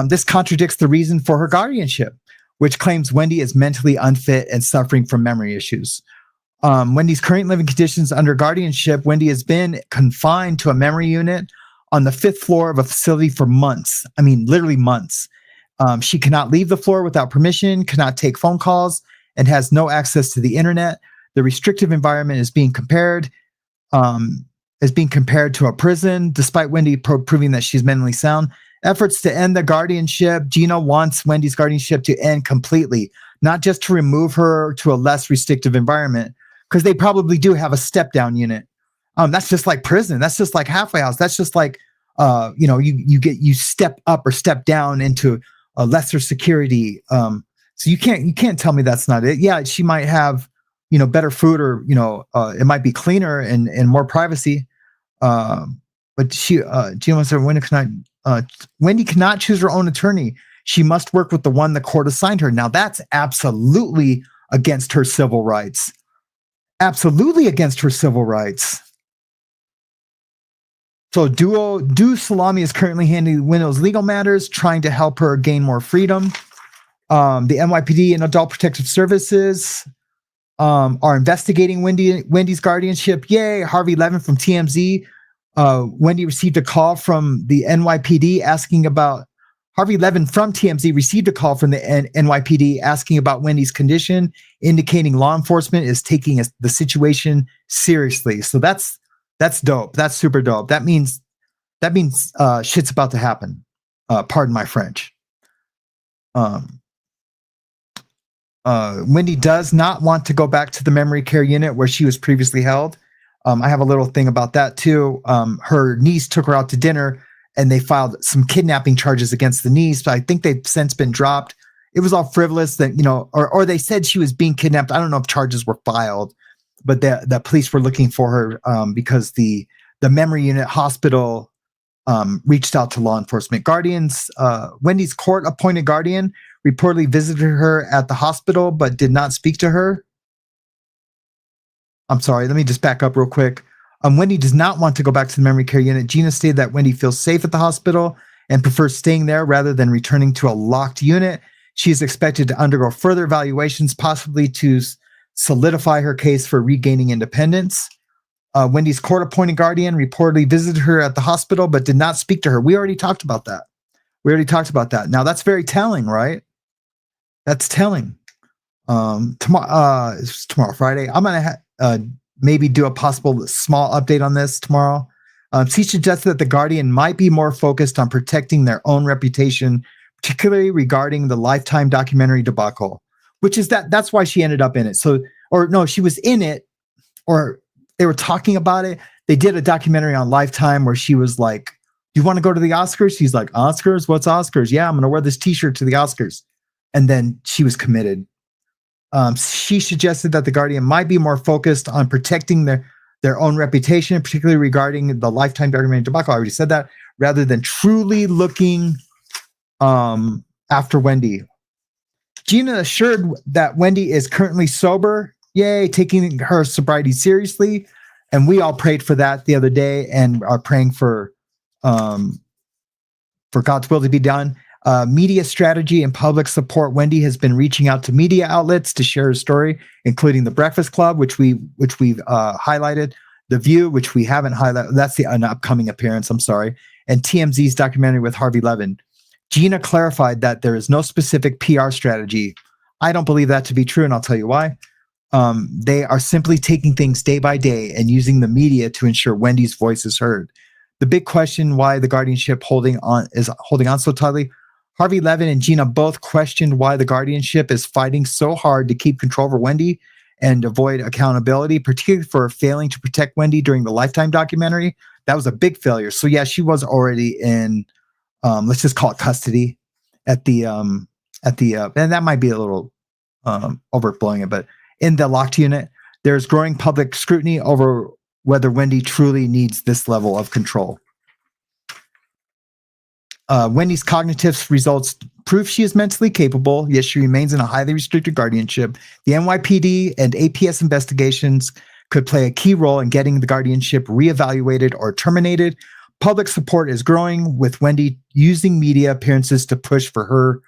This contradicts the reason for her guardianship, which claims Wendy is mentally unfit and suffering from memory issues. Wendy's current living conditions under guardianship, Wendy has been confined to a memory unit on the 5th floor of a facility for months. I mean, literally months. She cannot leave the floor without permission, cannot take phone calls, and has no access to the internet. The restrictive environment is being compared to a prison, despite Wendy proving that she's mentally sound. Efforts to end the guardianship. Gina wants Wendy's guardianship to end completely, not just to remove her to a less restrictive environment, because they probably do have a step-down unit. That's just like prison. That's just like halfway house. That's just like, you step up or step down into a lesser security. So you can't tell me that's not it. Yeah, she might have, better food, or, it might be cleaner and more privacy. But Gina said Wendy cannot choose her own attorney. She must work with the one the court assigned her. Now that's absolutely against her civil rights. Absolutely against her civil rights. So Du Salami is currently handling Windows legal matters, trying to help her gain more freedom. The NYPD and Adult Protective Services are investigating Wendy's guardianship. Yay! Harvey Levin from TMZ. Wendy received a call from the NYPD asking about. Harvey Levin from TMZ received a call from the NYPD asking about Wendy's condition, indicating law enforcement is taking the situation seriously. So that's dope. That's super dope. That means shit's about to happen. Pardon my French. Wendy does not want to go back to the memory care unit where she was previously held. I have a little thing about that too. Her niece took her out to dinner, and they filed some kidnapping charges against the niece, but I think they've since been dropped. It was all frivolous that, or they said she was being kidnapped. I don't know if charges were filed, but the police were looking for her because the memory unit hospital reached out to law enforcement. Guardians, Wendy's court-appointed guardian reportedly visited her at the hospital, but did not speak to her. I'm sorry, let me just back up real quick. Wendy does not want to go back to the memory care unit. Gina stated that Wendy feels safe at the hospital and prefers staying there rather than returning to a locked unit. She is expected to undergo further evaluations, possibly to solidify her case for regaining independence. Wendy's court-appointed guardian reportedly visited her at the hospital, but did not speak to her. We already talked about that. Now, that's very telling, right? That's telling. tomorrow, it's tomorrow, Friday. I'm gonna maybe do a possible small update on this tomorrow. She suggested that the Guardian might be more focused on protecting their own reputation, particularly regarding the Lifetime documentary debacle, which is that's why she ended up in it. So, or no, she was in it, or they were talking about it. They did a documentary on Lifetime where she was like, "Do you want to go to the Oscars?" She's like, "Oscars? What's Oscars? Yeah, I'm going to wear this T-shirt to the Oscars." And then she was committed. She suggested that the Guardian might be more focused on protecting their own reputation, particularly regarding the Lifetime documentary debacle. I already said that, rather than truly looking after Wendy. Gina assured that Wendy is currently sober. Yay, taking her sobriety seriously. And we all prayed for that the other day and are praying for God's will to be done. Media strategy and public support. Wendy has been reaching out to media outlets to share her story, including the Breakfast Club, which we've highlighted, The View, which we haven't highlighted. That's an upcoming appearance. I'm sorry. And TMZ's documentary with Harvey Levin. Gina clarified that there is no specific PR strategy. I don't believe that to be true, and I'll tell you why. They are simply taking things day by day and using the media to ensure Wendy's voice is heard. The big question why the guardianship holding on so tightly. Harvey Levin and Gina both questioned why the guardianship is fighting so hard to keep control over Wendy and avoid accountability, particularly for failing to protect Wendy during the Lifetime documentary. That was a big failure. So yeah, she was already in, let's just call it custody at the, and that might be a little overblowing it, but in the locked unit, there's growing public scrutiny over whether Wendy truly needs this level of control. Wendy's cognitive results prove she is mentally capable, yet she remains in a highly restricted guardianship. The NYPD and APS investigations could play a key role in getting the guardianship reevaluated or terminated. Public support is growing, with Wendy using media appearances to push for her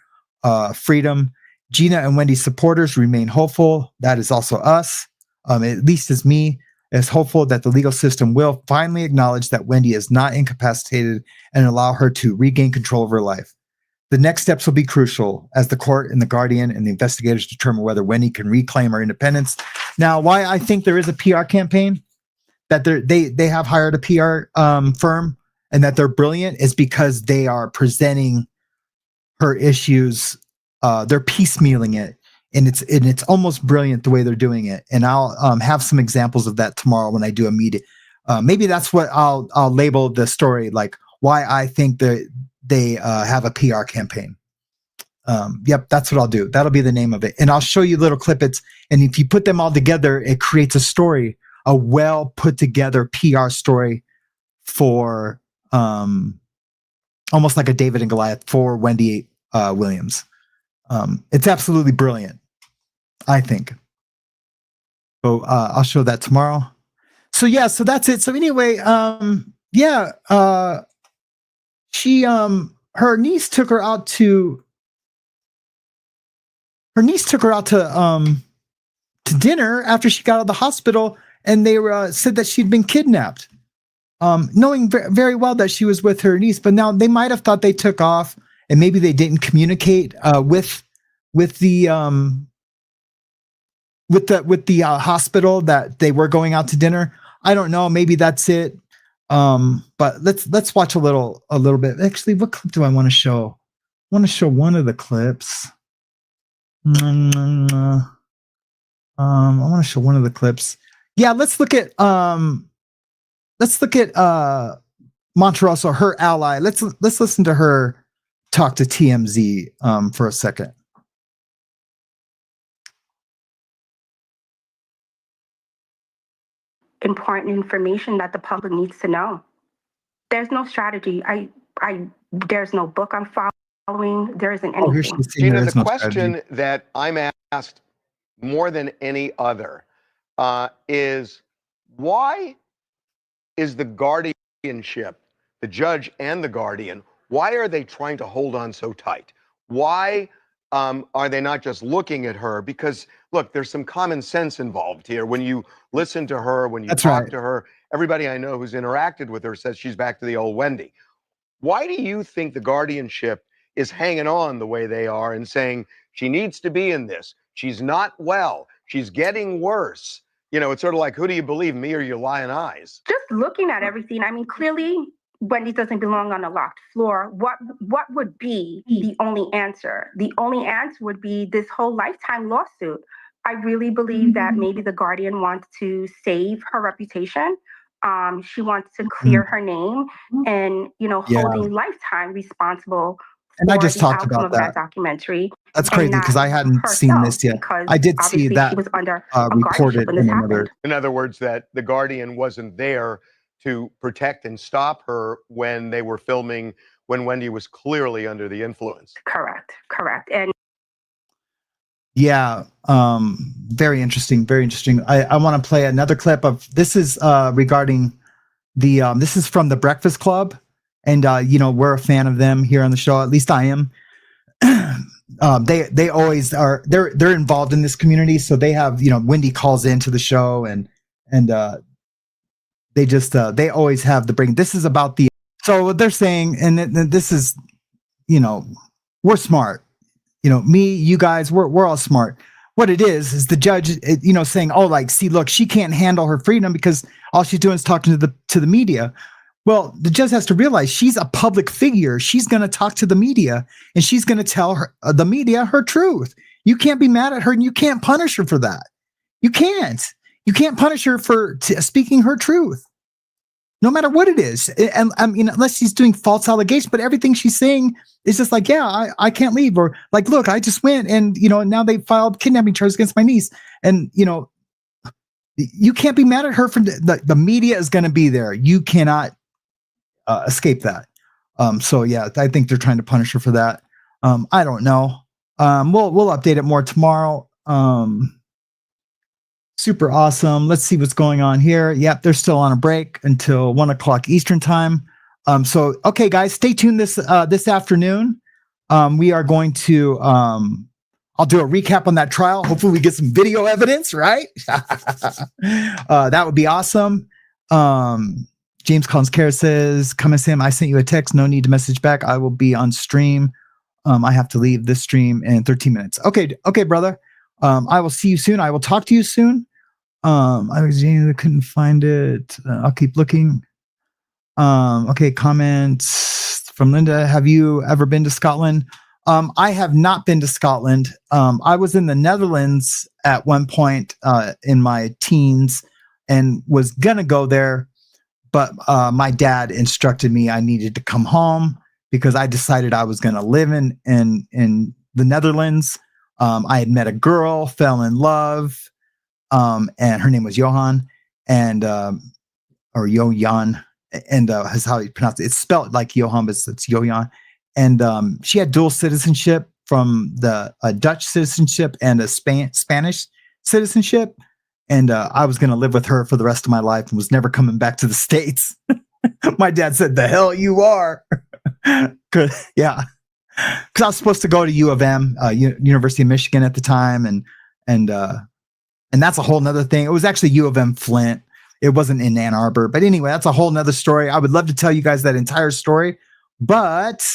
freedom. Gina and Wendy's supporters remain hopeful. That is also us, at least as me, is hopeful that the legal system will finally acknowledge that Wendy is not incapacitated and allow her to regain control of her life. The next steps will be crucial as the court and the Guardian and the investigators determine whether Wendy can reclaim her independence. Now, why I think there is a PR campaign, that they have hired a PR firm, and that they're brilliant, is because they are presenting her issues. They're piecemealing it. And it's almost brilliant the way they're doing it. And I'll have some examples of that tomorrow when I do a meeting. Maybe that's what I'll label the story, like why I think that they have a PR campaign. Yep, that's what I'll do. That'll be the name of it. And I'll show you little clippets. And if you put them all together, it creates a story, a well put together PR story for almost like a David and Goliath for Wendy Williams. It's absolutely brilliant, I think. So I'll show that tomorrow. So yeah, so that's it. So anyway, she her niece took her out to dinner after she got out of the hospital, and they said that she'd been kidnapped, knowing very well that she was with her niece. But now they might have thought they took off, and maybe they didn't communicate with the hospital that they were going out to dinner. I don't know. Maybe that's it. But let's watch a little bit. Actually, what clip do I want to show? I want to show one of the clips. I want to show one of the clips. Yeah, let's look at Monterosso, her ally. Let's listen to her talk to TMZ for a second. Important information that the public needs to know. There's no strategy. There's no book I'm following. There isn't anything. Gina, the question that I'm asked more than any other is, why is the guardianship, the judge and the guardian, why are they trying to hold on so tight? Why are they not just looking at her? Because look, there's some common sense involved here. When you listen to her, when you talk to her, everybody I know who's interacted with her says she's back to the old Wendy. Why do you think the guardianship is hanging on the way they are and saying she needs to be in this? She's not well. She's getting worse. You know, it's sort of like, who do you believe, me or your lying eyes? Just looking at everything, I mean, clearly Wendy doesn't belong on a locked floor. What would be the only answer? The only answer would be this whole lifetime lawsuit. I really believe that maybe the Guardian wants to save her reputation. She wants to clear her name and, you know, Yeah. holding Lifetime responsible And I for just the talked outcome about of that that. documentary. That's and crazy not because I hadn't seen herself, this yet. because I did see obviously that she was under a guardianship reported when this in another. happened. In other words, that the Guardian wasn't there to protect and stop her when they were filming when Wendy was clearly under the influence. Correct. And Yeah, very interesting, very interesting. I want to play another clip of this is regarding the this is from the Breakfast Club, and you know, we're a fan of them here on the show. At least I am. They always are. They're involved in this community, so they have, you know, Wendy calls into the show, and they just they always have the bring. This is about the, so what they're saying, and this is, you know, we're smart. You know, me, you guys, we're all smart. What it is the judge, you know, saying, oh, like, see, look, she can't handle her freedom because all she's doing is talking to the media. Well, the judge has to realize she's a public figure. She's going to talk to the media, and she's going to tell her, the media, her truth. You can't be mad at her, and you can't punish her for that. You can't punish her for speaking her truth, no matter what it is. And I mean, unless she's doing false allegations, but everything she's saying is just like, yeah, I can't leave. Or like, look, I just went, and, you know, now they filed kidnapping charges against my niece. And, you know, you can't be mad at her for the media is going to be there. You cannot escape that. So yeah, I think they're trying to punish her for that. I don't know. We'll update it more tomorrow. Super awesome. Let's see what's going on here. Yep, they're still on a break until 1 o'clock Eastern time. So okay, guys, stay tuned this afternoon. We are going to I'll do a recap on that trial. Hopefully we get some video evidence, right? That would be awesome. James Collins Care says, come and Sam, I sent you a text. No need to message back. I will be on stream. I have to leave this stream in 13 minutes. Okay, brother. I will see you soon. I will talk to you soon. I couldn't find it. I'll keep looking. Okay, comments from Linda. Have you ever been to Scotland? I have not been to Scotland. I was in the Netherlands at one point in my teens and was gonna go there, but my dad instructed me I needed to come home because I decided I was gonna live in the Netherlands. I had met a girl, fell in love, and her name was Johan, and or Johan, and is how you pronounce it. It's spelled like Johan, but it's Johan. And she had dual citizenship from the Dutch citizenship and a Spanish citizenship. And I was going to live with her for the rest of my life and was never coming back to the States. My dad said, "The hell you are." Yeah. Because I was supposed to go to U of M, University of Michigan at the time. And that's a whole nother thing. It was actually U of M Flint. It wasn't in Ann Arbor. But anyway, that's a whole nother story. I would love to tell you guys that entire story. But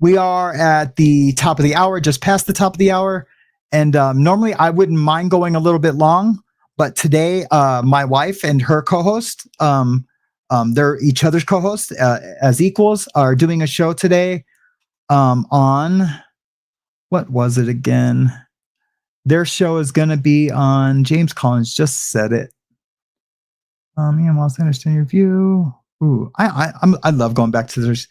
we are at the top of the hour, just past the top of the hour. And normally I wouldn't mind going a little bit long. But today, my wife and her co-host, they're each other's co-hosts as equals, are doing a show today on, what was it again? Their show is going to be on, James Collins just said it. Yeah, whilst I understand your view. Ooh, I love going back to this.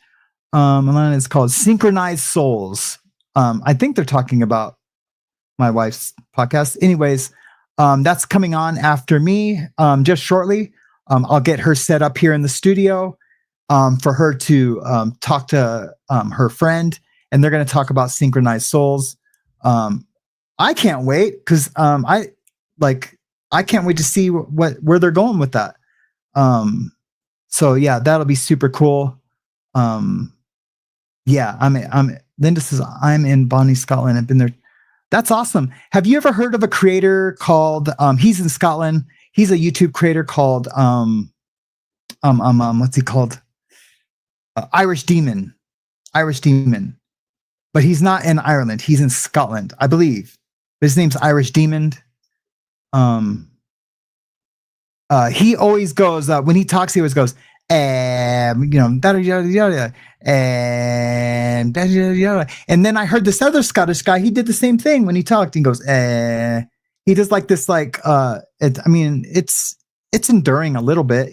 It's called Synchronized Souls. I think they're talking about my wife's podcast. Anyways, that's coming on after me just shortly. I'll get her set up here in the studio for her to talk to her friend, and they're going to talk about synchronized souls. I can't wait because I can't wait to see where they're going with that. So yeah, that'll be super cool. Yeah, Linda says I'm in Bonnie, Scotland. I've been there. That's awesome. Have you ever heard of a creator called he's in Scotland. He's a YouTube creator called what's he called? Irish Demon. But he's not in Ireland. He's in Scotland, I believe. His name's Irish Demon. He always goes when he talks. He always goes, yada yada yada, and yada yada yada. And then I heard this other Scottish guy. He did the same thing when he talked. He goes, He does like this, like it's enduring a little bit,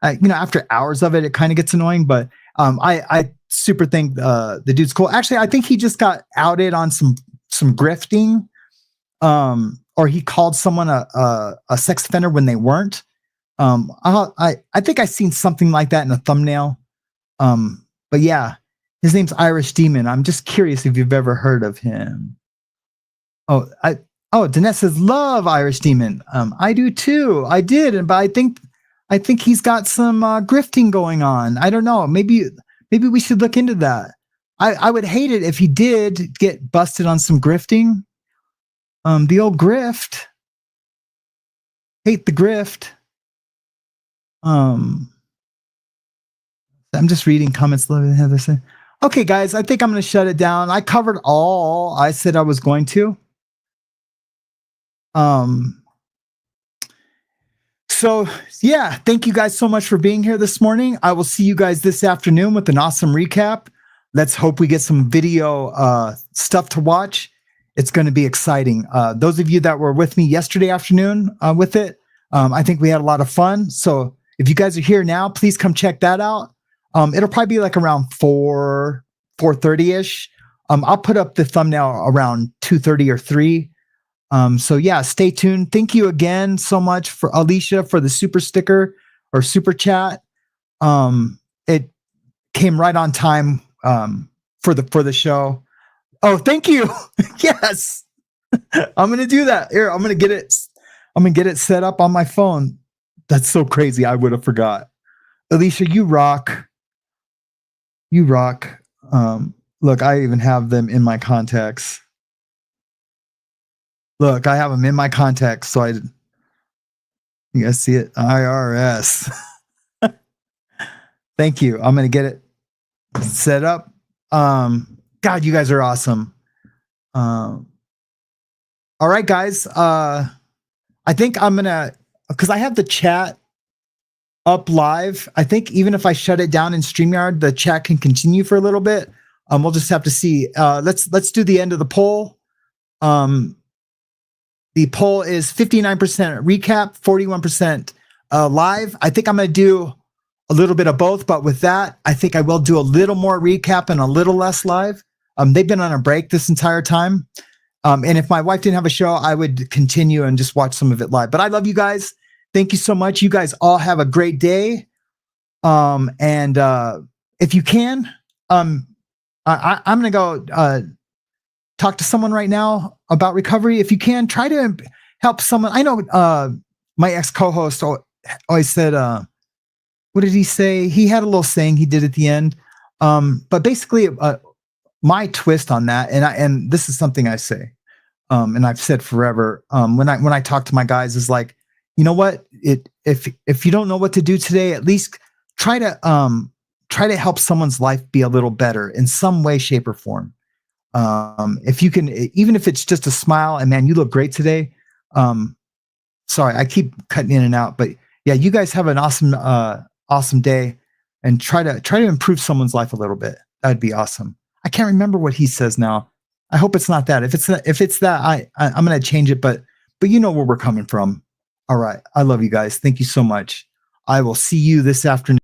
after hours of it, it kind of gets annoying. But I super think the dude's cool. Actually, I think he just got outed on some grifting, or he called someone a sex offender when they weren't. I think I seen something like that in a thumbnail. But yeah, his name's Irish Demon. I'm just curious if you've ever heard of him. Danette says love Irish Demon. I do too. I did, but I think he's got some grifting going on. I don't know. Maybe we should look into that. I would hate it if he did get busted on some grifting. The old grift. Hate the grift. I'm just reading comments. Okay, guys, I think I'm going to shut it down. I covered all I said I was going to. So yeah, thank you guys so much for being here this morning. I will see you guys this afternoon with an awesome recap. Let's hope we get some video stuff to watch. It's going to be exciting. Those of you that were with me yesterday afternoon with it, I think we had a lot of fun. So if you guys are here now, please come check that out. It'll probably be like around 4:30ish. I'll put up the thumbnail around 2:30 or 3. So yeah, stay tuned. Thank you again so much for Alicia for the super sticker or super chat. It came right on time for the show. Oh, thank you. Yes. I'm going to do that. Here, I'm going to get it set up on my phone. That's so crazy. I would have forgot. Alicia, you rock. You rock. Look, I even have them in my contacts. Look, I have them in my contacts, so you guys see it? IRS. Thank you. I'm going to get it set up. God, you guys are awesome. All right, guys. I think I'm going to, because I have the chat up live. I think even if I shut it down in StreamYard, the chat can continue for a little bit. We'll just have to see. Let's do the end of the poll. The poll is 59% recap, 41% live. I think I'm going to do a little bit of both, but with that, I think I will do a little more recap and a little less live. They've been on a break this entire time. And if my wife didn't have a show, I would continue and just watch some of it live. But I love you guys. Thank you so much. You guys all have a great day. And if you can, I'm going to go talk to someone right now about recovery. If you can, try to help someone. I know my ex-co-host always said, what did he say? He had a little saying he did at the end. But basically, my twist on that, and this is something I say, and I've said forever, when I talk to my guys, is like, you know what? If you don't know what to do today, at least try to help someone's life be a little better in some way, shape, or form. If you can, even if it's just a smile, and man, you look great today. Sorry, I keep cutting in and out, but yeah, you guys have an awesome day, and try to improve someone's life a little bit. That'd be awesome. I can't remember what he says now. I hope it's not that. If it's that, I'm going to change it, but you know where we're coming from. All right. I love you guys. Thank you so much. I will see you this afternoon.